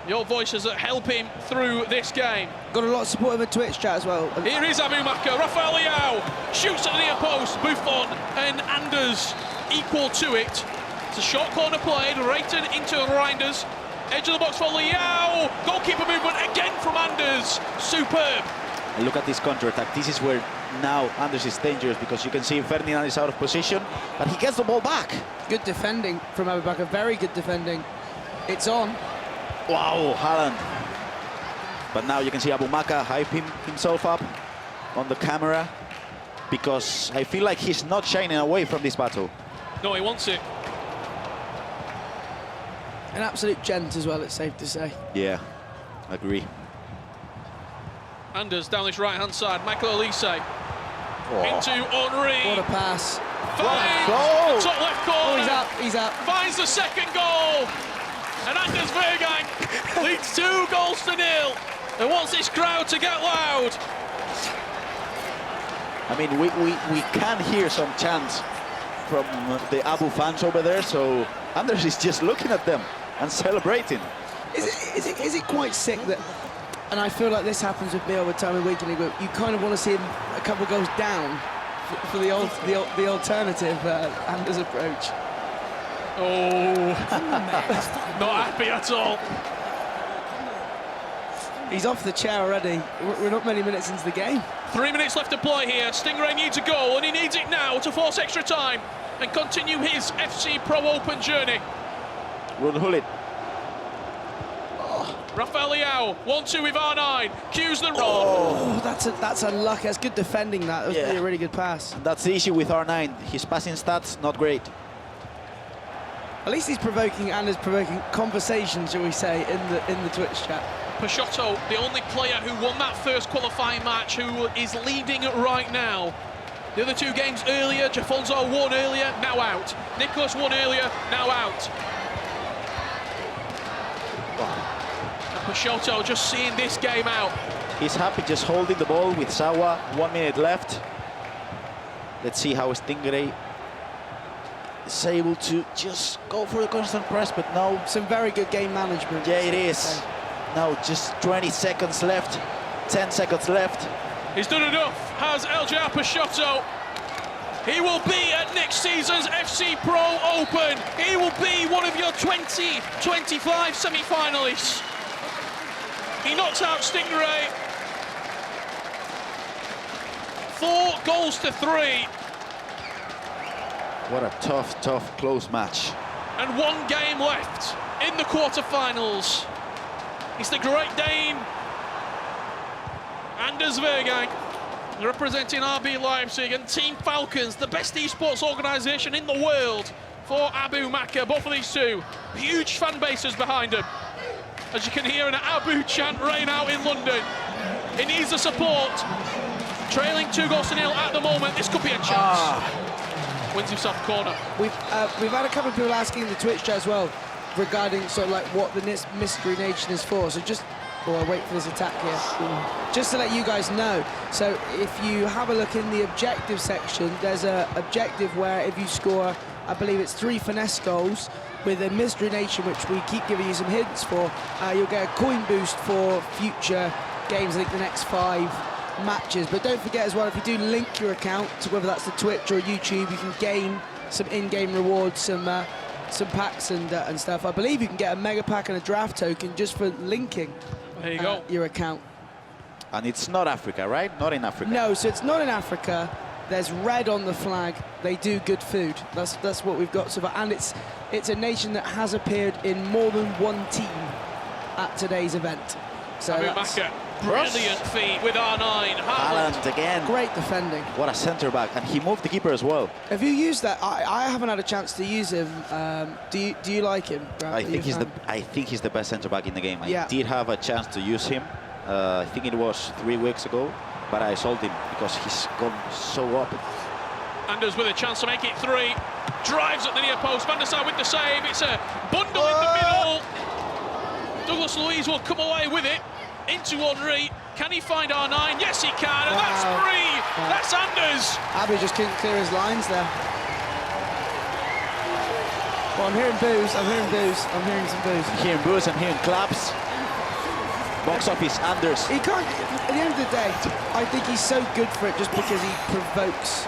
your voices that help him through this game. Got a lot of support in the Twitch chat as well. Here is Abu Makkah. Rafael Leao shoots at the near post. Buffon and Anders equal to it. It's a short corner played, Rayton into Reinders. Edge of the box for Leao. Goalkeeper movement again from Anders. Superb. And look at this counter-attack. This is where now Anders is dangerous, because you can see Ferdinand is out of position, but he gets the ball back. Good defending from Abu Makkah, very good defending. It's on. Wow, Haaland. But now you can see Abu Makkah hyping himself up on the camera, because I feel like he's not shining away from this battle. No, he wants it. An absolute gent as well, it's safe to say. Yeah, agree. Anders down this right-hand side. Michael Elise Oh. into Henri. What a pass. Finds goal! the top left corner. Oh, he's up. Finds the second goal. And Anders Vejrgang leads 2 goals to 0. And wants this crowd to get loud. I mean, we can hear some chants from the Abu fans over there, so Anders is just looking at them and celebrating. Is it quite sick that, and I feel like this happens with me all the time in weekend league, but you kind of want to see him a couple of goals down for the alternative Anders approach. Oh, not happy at all. He's off the chair already. We're not many minutes into the game. 3 minutes left to play here. Stingray needs a goal, and he needs it now to force extra time and continue his FC Pro Open journey. Run Hullet. Rafael Leao, 1-2 with R9, cues the run. Oh, that's unlucky. That's good defending. That was really a really good pass. That's the issue with R9. His passing stats, not great. At least he's provoking and is provoking conversation, shall we say, in the Twitch chat. Peixoto, the only player who won that first qualifying match, who is leading right now. The other 2 games earlier, Jafonso won earlier, now out. Nicholas won earlier, now out. And Peixoto just seeing this game out. He's happy just holding the ball with Sawa. 1 minute left. Let's see how Stingray is able to just go for the constant press, but no. Some very good game management. Yeah, it is. Now just 20 seconds left, 10 seconds left. He's done enough, has LJR Peixoto. He will be at next season's FC Pro Open. He will be one of your 2025 semi-finalists. He knocks out Stingray. 4 goals to 3. What a tough, close match. And 1 game left in the quarter-finals. It's the Great Dane, Anders Vejrgang, representing RB Leipzig, and Team Falcons, the best esports organisation in the world, for Abu Makkah. Both of these 2, huge fan bases behind them. As you can hear an Abu chant rain out in London. He needs the support. Trailing 2 goals to 0 at the moment. This could be a chance. Wins himself a corner. We've had a couple of people asking in the Twitch chat as well, regarding sort of like what the Mystery Nation is for. So just, I wait for this attack here. Just to let you guys know. So if you have a look in the objective section, there's a objective where if you score, I believe it's 3 finesse goals with a Mystery Nation, which we keep giving you some hints for, you'll get a coin boost for future games, I think the next 5 matches. But don't forget as well, if you do link your account to whether that's the Twitch or YouTube, you can gain some in-game rewards, some packs and stuff. I believe you can get a mega pack and a draft token just for linking There you go. your account. And it's not Africa, right? Not in Africa. No, so it's not in Africa. There's red on the flag. They do good food. That's what we've got so far. And it's a nation that has appeared in more than 1 team at today's event. So Abu Makkah Brilliant feet with R9. Haaland again. Great defending. What a centre back, and he moved the keeper as well. Have you used that? I haven't had a chance to use him. Do you like him? Grant? I think he's the best centre back in the game. Yeah. I did have a chance to use him. I think it was 3 weeks ago, but I sold him because he's gone so up. Anders with a chance to make it 3. Drives at the near post. Van der Sar with the save. It's a bundle in the middle. Douglas Luiz will come away with it into Henry. Can he find R9? Yes, he can. And that's 3. That's Anders. Abu just couldn't clear his lines there. Well, I'm hearing boos. I'm hearing boos. I'm hearing some boos. I'm hearing boos. I'm hearing claps. Box office, Anders. He can't. At the end of the day, I think he's so good for it just because he provokes.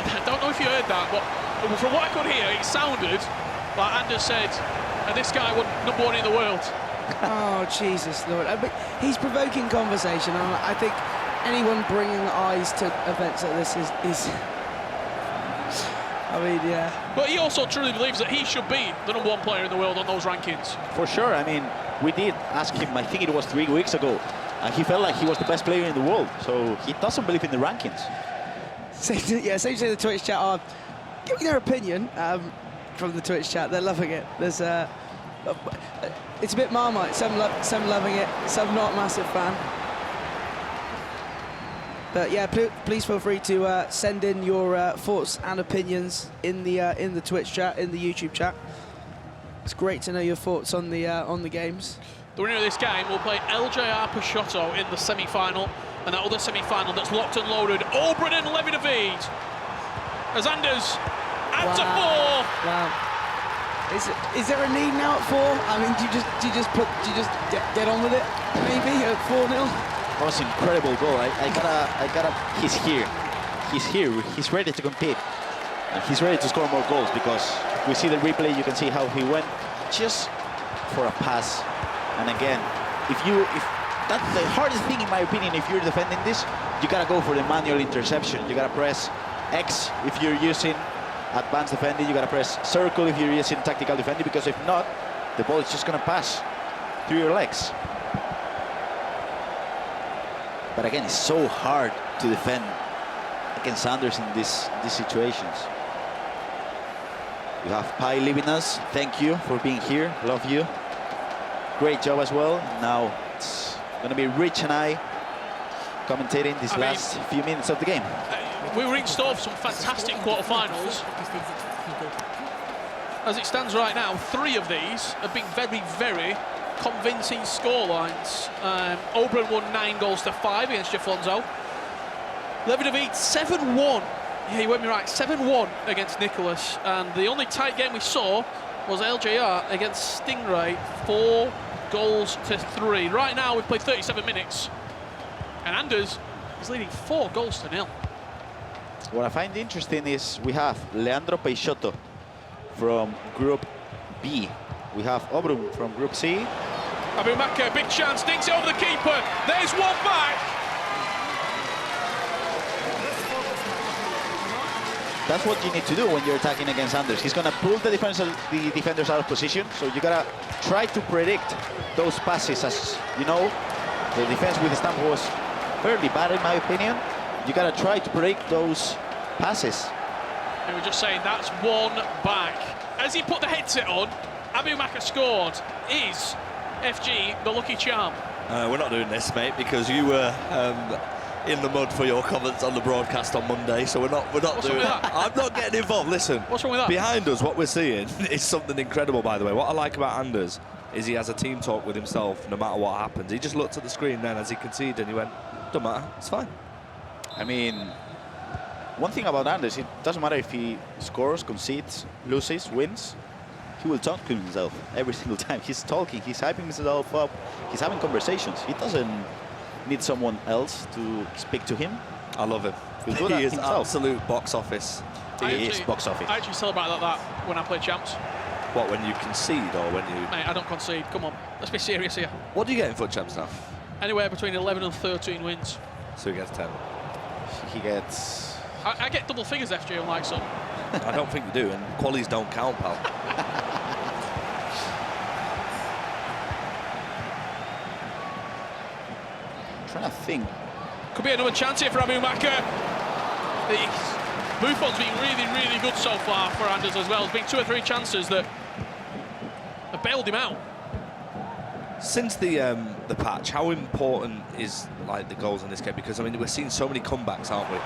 I don't know if you heard that, but from what I could hear, it sounded like Anders said, this guy was #1 in the world. Oh, Jesus, Lord. But he's provoking conversation, and I think anyone bringing eyes to events like this is I mean, yeah. But he also truly believes that he should be the #1 player in the world on those rankings. For sure. I mean, we did ask him, I think it was 3 weeks ago, and he felt like he was the best player in the world. So he doesn't believe in the rankings. Yeah, same to the Twitch chat are giving their opinion from the Twitch chat. They're loving it. There's it's a bit Marmite. Some loving it, some not a massive fan. But yeah, please feel free to send in your thoughts and opinions in the Twitch chat, in the YouTube chat. It's great to know your thoughts on the games. The winner of this game will play LJR Peixoto in the semi-final, and that other semi-final that's locked and loaded, Obrun and Levi. As Anders adds a 4. Wow. Is there a need now at 4? I mean, do you just get on with it? Maybe at 4-0. That was an incredible goal. I gotta. He's here. He's ready to compete. And he's ready to score more goals because we see the replay. You can see how he went just for a pass. And again, if that's the hardest thing in my opinion. If you're defending this, you gotta go for the manual interception. You gotta press X if you're using advanced defending. You gotta press circle if you're using tactical defending, because if not, the ball is just gonna pass through your legs. But again, it's so hard to defend against Anders in these situations. We have Pi leaving us. Thank you for being here. Love you. Great job as well. Now it's going to be Rich and I commentating these last few minutes of the game. We were in store for some fantastic quarterfinals. As it stands right now, 3 of these have been very, very convincing scorelines. Obrun won 9-5 against Jafonso. Levi 7-1. Yeah, you heard me right, 7-1 against Nicholas. And the only tight game we saw was LJR against Stingray, 4-3. Right now, we've played 37 minutes. And Anders is leading 4-0. What I find interesting is we have LJR Peixoto from Group B. We have Obrun from Group C. Abu Makkah, big chance, dinks it over the keeper. There's one back. That's what you need to do when you're attacking against Anders. He's gonna pull the defenders out of position, so you gotta try to predict those passes. As you know, the defense with Stamp was fairly bad in my opinion. You gotta try to predict those passes. And we're just saying that's one back. As he put the headset on, Abu Makkah scored. Is FG the lucky charm? We're not doing this, mate, because you were in the mud for your comments on the broadcast on Monday, so we're not doing that. I'm not getting involved. Listen, what's wrong with that? Behind us, what we're seeing is something incredible, by the way. What I like about Anders is he has a team talk with himself no matter what happens. He just looked at the screen then as he conceded and he went, don't matter, it's fine. I mean, one thing about Anders, it doesn't matter if he scores, concedes, loses, wins. He will talk to himself every single time. He's talking, he's hyping himself up, he's having conversations. He doesn't need someone else to speak to him. I love him. He'll do He is himself. absolute box office. He is box office. I actually celebrate like that when I play champs. What, when you concede or when you... Mate, I don't concede, come on. Let's be serious here. What do you get in foot champs now? Anywhere between 11 and 13 wins. So he gets 10. He gets... I get double figures, FG, unlike some. I don't think you do, and qualies don't count, pal. trying to think. Could be another chance here for Abu Makkah. Buffon's been really, really good so far for Anders as well. There's been 2 or 3 chances that have bailed him out. Since the patch, how important is like the goals in this game? Because I mean, we're seeing so many comebacks, aren't we?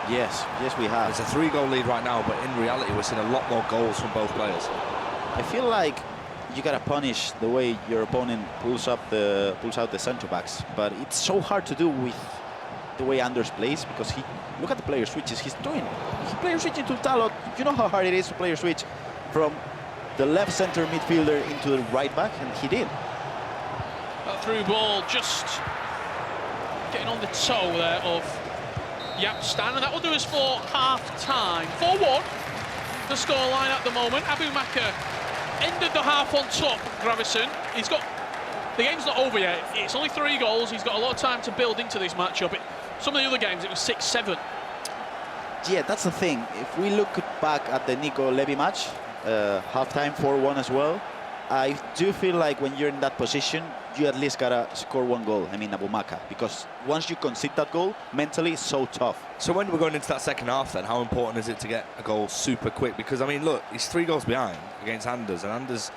Yes, we have. There's a 3-goal lead right now, but in reality, we're seeing a lot more goals from both players. I feel like you gotta punish the way your opponent pulls out the centre backs, but it's so hard to do with the way Anders plays, because look at the player switches he player switching to Talot. You know how hard it is to player switch from the left center midfielder into the right back, and he did. That through ball just getting on the toe there of Yapstan, and that will do us for half-time. 4-1, the scoreline at the moment. Abu Makkah ended the half on top, Gravison. The game's not over yet. It's only 3 goals. He's got a lot of time to build into this matchup. Some of the other games, it was 6-7. Yeah, that's the thing. If we look back at the Nico Levi match, half-time 4-1 as well, I do feel like when you're in that position, you at least gotta score 1 goal. I mean, Abu Makkah, because once you concede that goal, mentally it's so tough. So when we're going into that second half, then how important is it to get a goal super quick? Because I mean, look, he's 3 goals behind against Anders, and Anders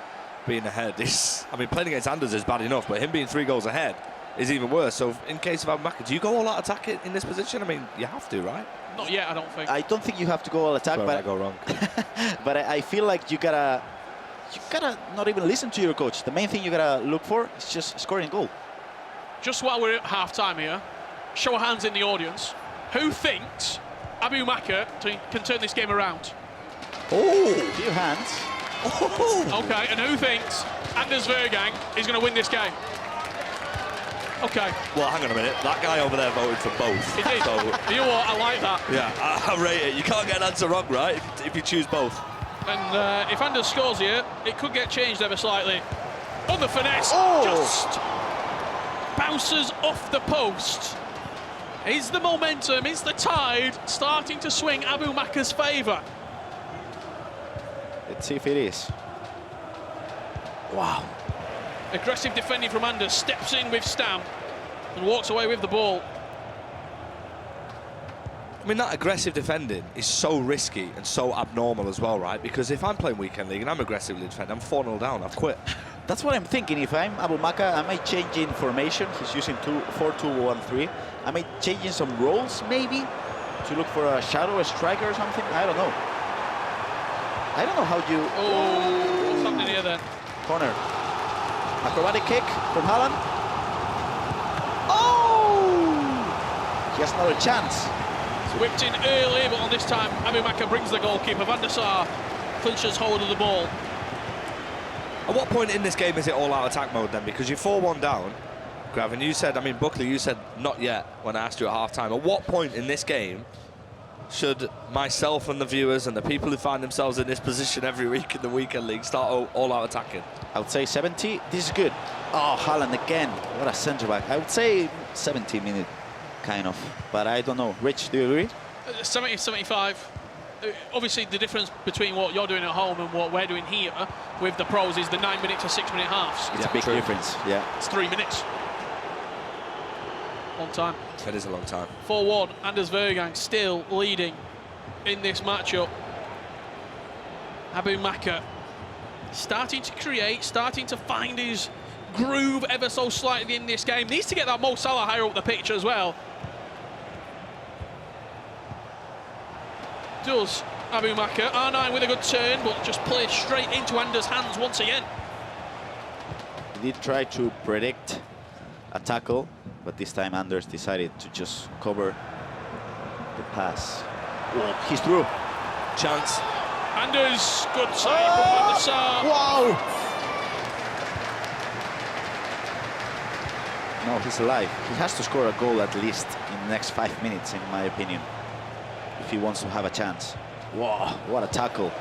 being ahead is, I mean, playing against Anders is bad enough, but him being 3 goals ahead is even worse. So in case of Abu Makkah, do you go all out attack in this position? I mean, you have to, right? Not yet, I don't think. I don't think you have to go all attack, Where but I go wrong. but I feel like you gotta not even listen to your coach. The main thing you gotta look for is just scoring a goal. Just while we're at half-time here, show of hands in the audience. Who thinks Abu Makkah can turn this game around? Oh, few hands. Oh. Okay, and who thinks Anders Vejrgang is going to win this game? Okay. Well, hang on a minute. That guy over there voted for both. He did. So, You know what? I like that. yeah, I rate it. You can't get an answer wrong, right? If you choose both. And if Anders scores here, it could get changed ever slightly. On the finesse, just bounces off the post. Is the momentum, is the tide starting to swing Abu Makkah's favour? Let's see if it is. Wow. Aggressive defending from Anders, steps in with Stam and walks away with the ball. I mean, that aggressive defending is so risky and so abnormal as well, right? Because if I'm playing weekend league and I'm aggressively defending, I'm 4-0 down, I've quit. That's what I'm thinking. If I'm Abu Makkah, I might change in formation. He's using 4-2-1-3. I might change in some roles, maybe, to look for a shadow striker or something. I don't know. I don't know how you... Oh, what's happening here then? Corner. Acrobatic kick from Haaland. Oh! He has another chance. It's whipped in early, but on this time, Abu Makkah brings the goalkeeper. Van der Sar clinches hold of the ball. At what point in this game is it all-out attack mode then? Because you're 4-1 down, Grav, and you said, I mean, Buckley, you said not yet when I asked you at half-time. At what point in this game should myself and the viewers and the people who find themselves in this position every week in the weekend league start all-out attacking? I would say 70. This is good. Oh, Haaland again. What a centre-back. I would say 70 minute, kind of. But I don't know. Rich, do you agree? 70, 75. Obviously, the difference between what you're doing at home and what we're doing here with the pros is the 9-minute to 6-minute halves. It's a big difference, yeah. It's 3 minutes. Long time. That is a long time. 4-1, Anders Vejrgang still leading in this matchup. Abu Makkah starting to create, starting to find his groove ever so slightly in this game. Needs to get that Mo Salah higher up the pitch as well. Does Abu Makkah. R9 with a good turn, but just played straight into Anders' hands once again. He did try to predict a tackle, but this time Anders decided to just cover the pass. Oh, he's through. Chance. Anders, good save from Van der Sar. Wow! No, he's alive. He has to score a goal at least in the next 5 minutes, in my opinion, if he wants to have a chance. Wow, what a tackle.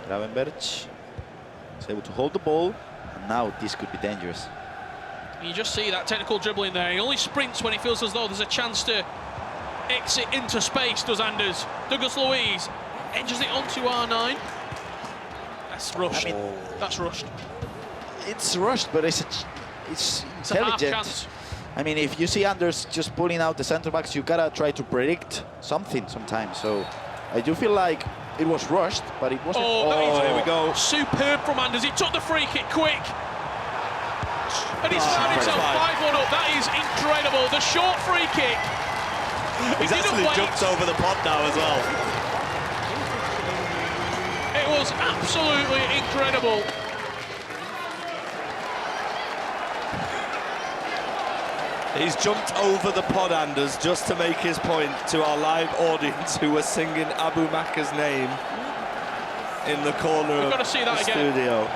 Gravenberg is able to hold the ball, and now this could be dangerous. You just see that technical dribbling there. He only sprints when he feels as though there's a chance to exit into space, does Anders. Douglas Luiz edges it onto R9. That's rushed. I mean, that's rushed. it's rushed, but it's it's It's a half intelligent. chance. I mean, if you see Anders just pulling out the centre backs, you gotta try to predict something sometimes. So I do feel like it was rushed, but it wasn't. There we go. Superb from Anders. He took the free kick quick. And he's found himself incredible. 5-1 up. That is incredible. The short free kick. He's actually jumped over the pod now as well. It was absolutely incredible. He's jumped over the pod, Anders, just to make his point to our live audience who were singing Abu Makkah's name in the corner of gotta see that the again. studio.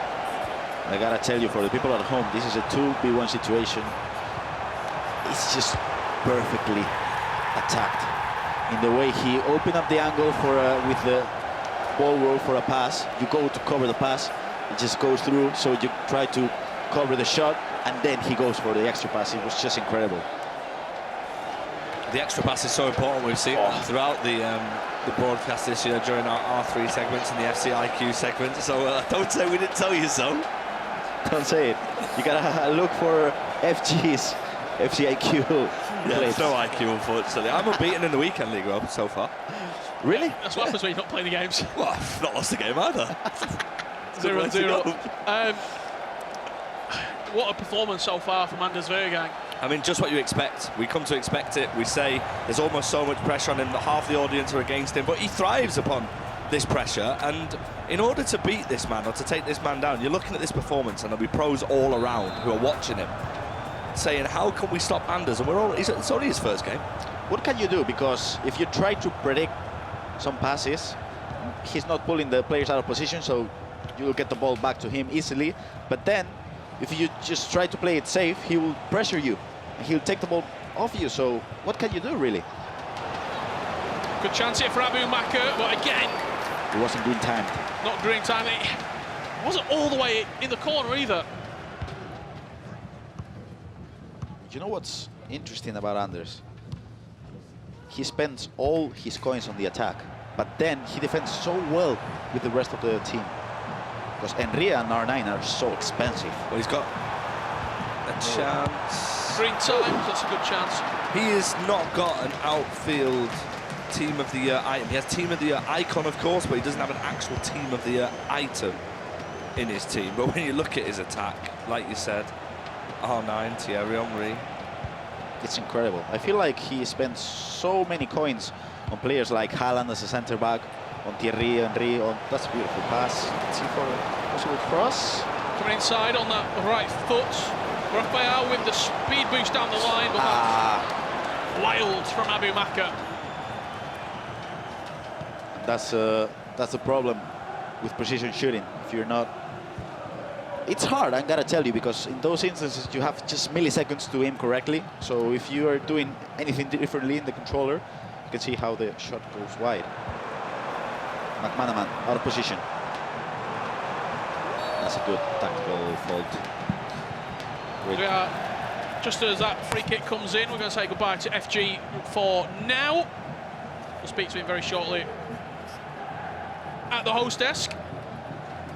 I gotta tell you, for the people at home, this is a 2v1 situation. It's just perfectly attacked. In the way he opened up the angle for with the ball roll for a pass, you go to cover the pass, it just goes through, so you try to cover the shot, and then he goes for the extra pass. It was just incredible. The extra pass is so important. We've seen throughout the broadcast this year during our R3 segments and the FCIQ segment. So don't say we didn't tell you so. Don't say it. You gotta look for FG's, FCIQ. Yeah, there's no IQ, unfortunately. I'm unbeaten in the weekend league, Rob, so far. Really? That's what happens when you don't play the games. Well, I've not lost a game either. 0-0. What a performance so far from Anders Vejrgang. I mean, just what you expect. We come to expect it. We say there's almost so much pressure on him that half the audience are against him, but he thrives upon this pressure. And in order to beat this man or to take this man down, you're looking at this performance, and there'll be pros all around who are watching him, saying, "How can we stop Anders?" And it's only his first game. What can you do? Because if you try to predict some passes, he's not pulling the players out of position, so you'll get the ball back to him easily. But then, if you just try to play it safe, he will pressure you, and he'll take the ball off you. So what can you do, really? Good chance here for Abu Makkah, but again, It wasn't green timed. not green time. It wasn't all the way in the corner either. You know what's interesting about Anders? He spends all his coins on the attack, but then he defends so well with the rest of the team. Because Henry and R9 are so expensive. Well, he's got a chance. Green time, that's a good chance. He has not got an outfield team of the year item. He has team of the year icon, of course, but he doesn't have an actual team of the year item in his team. But when you look at his attack, like you said, R9, Thierry Henry. It's incredible. I feel like he spends so many coins on players like Haaland as a centre back, on Thierry Henry, on that's a beautiful pass. Let's see for a possible cross. Coming inside on that right foot. Rafael with the speed boost down the line, but that's wild from Abu Makkah. That's a problem with precision shooting. If you're not, it's hard. I gotta tell you, because in those instances you have just milliseconds to aim correctly. So if you are doing anything differently in the controller, you can see how the shot goes wide. McManaman out of position. That's a good tactical fault. We are, just as that free kick comes in, we're going to say goodbye to FG for now. We'll speak to him very shortly at the host desk.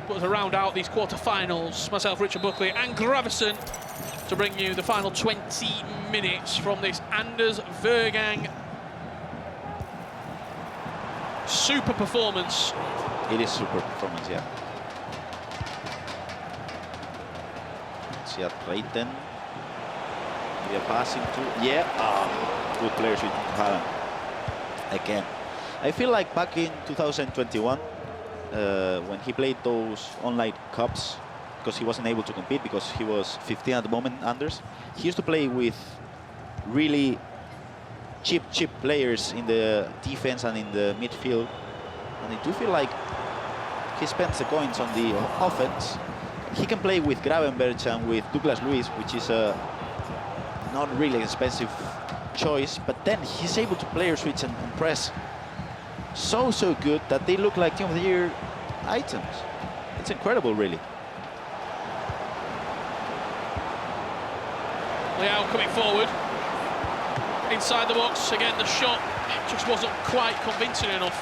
But to round out these quarter-finals, myself, Richard Buckley and Gravison, to bring you the final 20 minutes from this Anders Vejrgang super performance. It is super performance, yeah. Let's see at Reiten. Maybe a passing to, yeah. Good players with Haaland. Again. I feel like back in 2021, when he played those online cups, because he wasn't able to compete because he was 15 at the moment, Anders, he used to play with really cheap players in the defense and in the midfield, and I do feel like he spends the coins on the offense. He can play with Gravenberch and with Douglas Luiz, which is a not really expensive choice, but then he's able to player switch and press so good that they look like team of the year items. It's incredible, really. Leao coming forward. Inside the box, again the shot just wasn't quite convincing enough.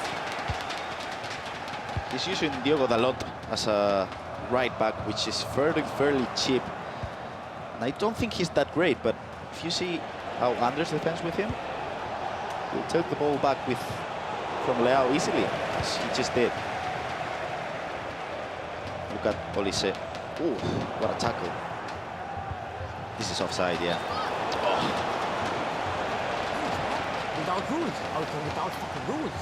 He's using Diogo Dalot as a right back, which is fairly cheap. I don't think he's that great, but if you see how Anders defends with him, he'll take the ball back from Leao easily, as he just did. Look at Olise. Oh, what a tackle. This is offside, yeah. Oh. Without rules, without fucking rules.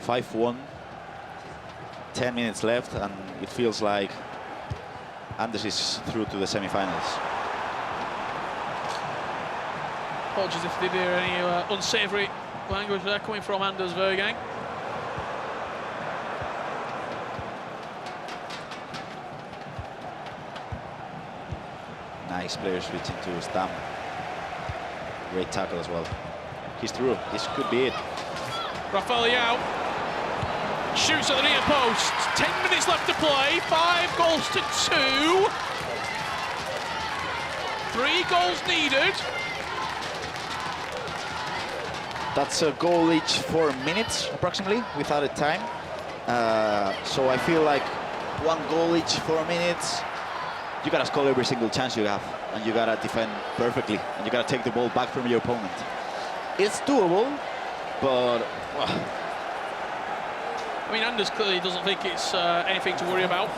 5-1, 10 minutes left, and it feels like Anders is through to the semi-finals. Apologies if they hear any unsavoury language there coming from Anders Vejrgang. Nice player switching to Stam. Great tackle as well. He's through. This could be it. Rafael Leao shoots at the near post. 10 minutes left to play. 5 goals to 2. 3 goals needed. That's a goal each 4 minutes, approximately, without a time. So I feel like 1 goal each 4 minutes. You gotta score every single chance you have, and you gotta defend perfectly, and you gotta take the ball back from your opponent. It's doable, but I mean, Anders clearly doesn't think it's anything to worry about.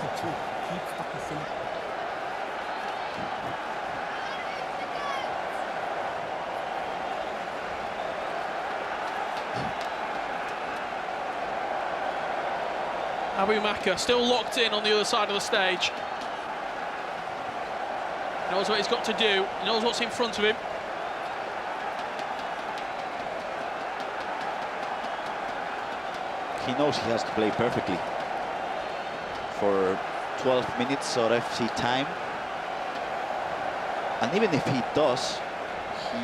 Abu Makkah still locked in on the other side of the stage. He knows what he's got to do. He knows what's in front of him. he knows he has to play perfectly for 12 minutes of FC time. And even if he does, he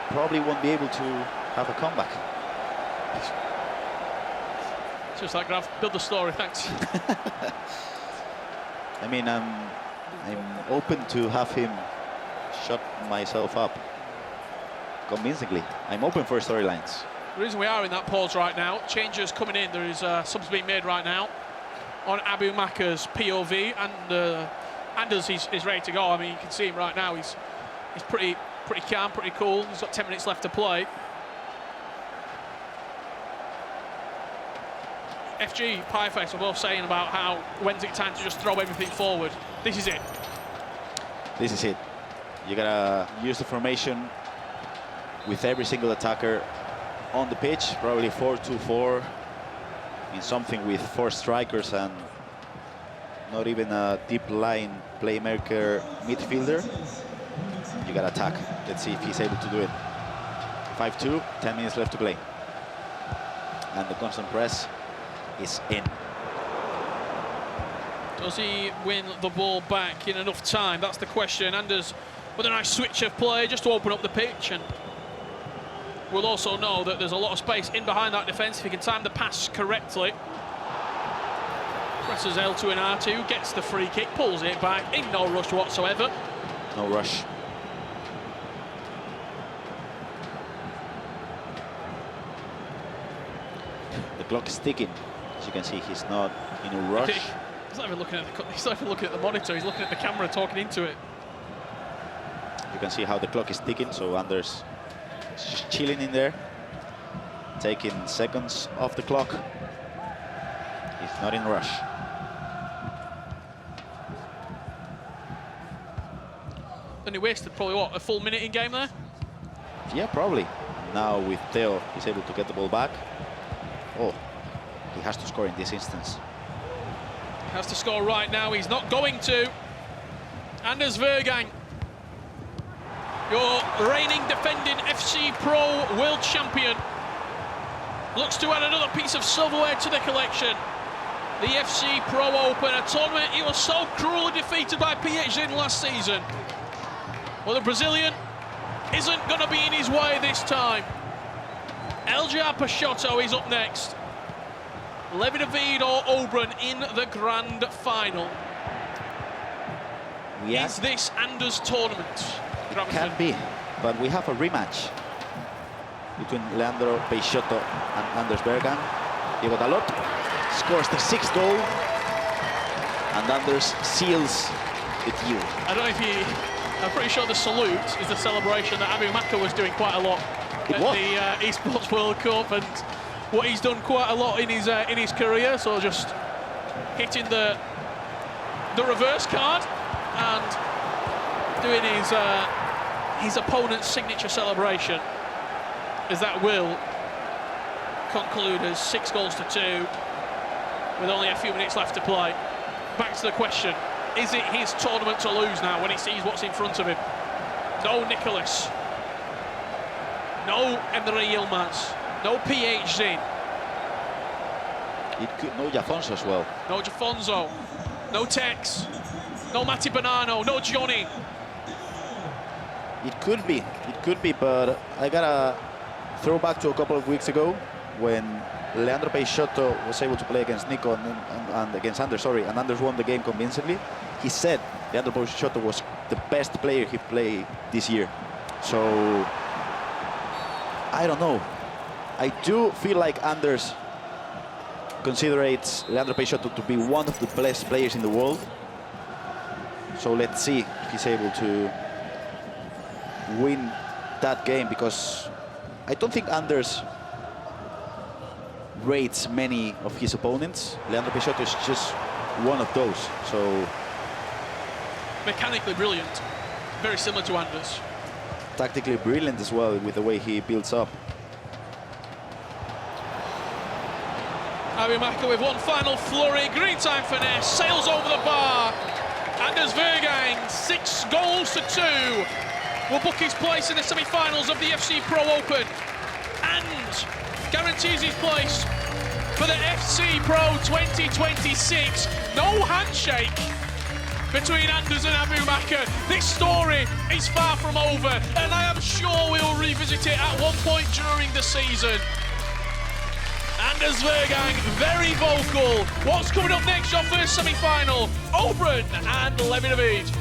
probably won't be able to have a comeback. Just like Graf, build the story, thanks. I mean, I'm open to have him shut myself up convincingly. I'm open for storylines. The reason we are in that pause right now, changes coming in, there is subs being made right now on Abu Makkah's POV, and Anders he's ready to go. I mean, you can see him right now, he's pretty calm, pretty cool. He's got 10 minutes left to play. FG, Pieface were both saying about how when's it time to just throw everything forward. This is it. This is it. You gotta use the formation with every single attacker on the pitch, probably 4-2-4, in something with 4 strikers and not even a deep line playmaker midfielder. You gotta attack. Let's see if he's able to do it. 5-2, 10 minutes left to play. And the constant press is in. Does he win the ball back in enough time? That's the question. Anders with a nice switch of play just to open up the pitch, and we'll also know that there's a lot of space in behind that defence if he can time the pass correctly. Presses L2 and R2, gets the free kick, pulls it back in no rush whatsoever. No rush. The clock is ticking. As you can see, he's not in a rush. He's not even looking at the monitor, he's looking at the camera, talking into it. You can see how the clock is ticking, so Anders is just chilling in there, taking seconds off the clock. He's not in a rush. Then he wasted probably, what, a full minute in game there? Yeah, probably. Now with Theo, he's able to get the ball back. Oh, he has to score in this instance. He has to score right now, he's not going to. Anders Vejrgang, your reigning defending FC Pro world champion, looks to add another piece of silverware to the collection. The FC Pro Open, a tournament he was so cruelly defeated by Vejrgang last season. Well, the Brazilian isn't going to be in his way this time. LJR Peixoto is up next. Levi or Obrun in the grand final. Is this Anders' tournament? It can be, but we have a rematch between Leandro Peixoto and Anders Vejrgang. Diego Dalot scores the 6th goal and Anders seals the deal. I don't know if you... I'm pretty sure the salute is the celebration that Abu Makkah was doing quite a lot It at was. the Esports World Cup, and what he's done quite a lot in his career. So just hitting the reverse card and doing his opponent's signature celebration, as that will conclude as 6 goals to 2 with only a few minutes left to play. Back to the question, is it his tournament to lose now when he sees what's in front of him? No Nicholas, no Emre Yilmaz, no PhD, It could, no Jafonso as well. no Jafonso, no Tex, no Matti Bonanno, no Johnny. It could be, but I gotta throw back to a couple of weeks ago when LJR Peixoto was able to play against Nico and against Anders, and Anders won the game convincingly. He said LJR Peixoto was the best player he played this year. So, I don't know. I do feel like Anders considers LJR Peixoto to be one of the best players in the world. So let's see if he's able to win that game, because I don't think Anders rates many of his opponents. LJR Peixoto is just one of those. So Mechanically brilliant, very similar to Anders. tactically brilliant as well with the way he builds up. Abu Makkah with one final flurry, green time finesse, sails over the bar. Anders Vejrgang, 6 goals to 2, will book his place in the semi-finals of the FC Pro Open and guarantees his place for the FC Pro 2026. No handshake between Anders and Abu Makkah. This story is far from over, and I am sure we will revisit it at one point during the season. Anders Vejrgang, very vocal. What's coming up next? Your first semi-final, Obrun and Levi.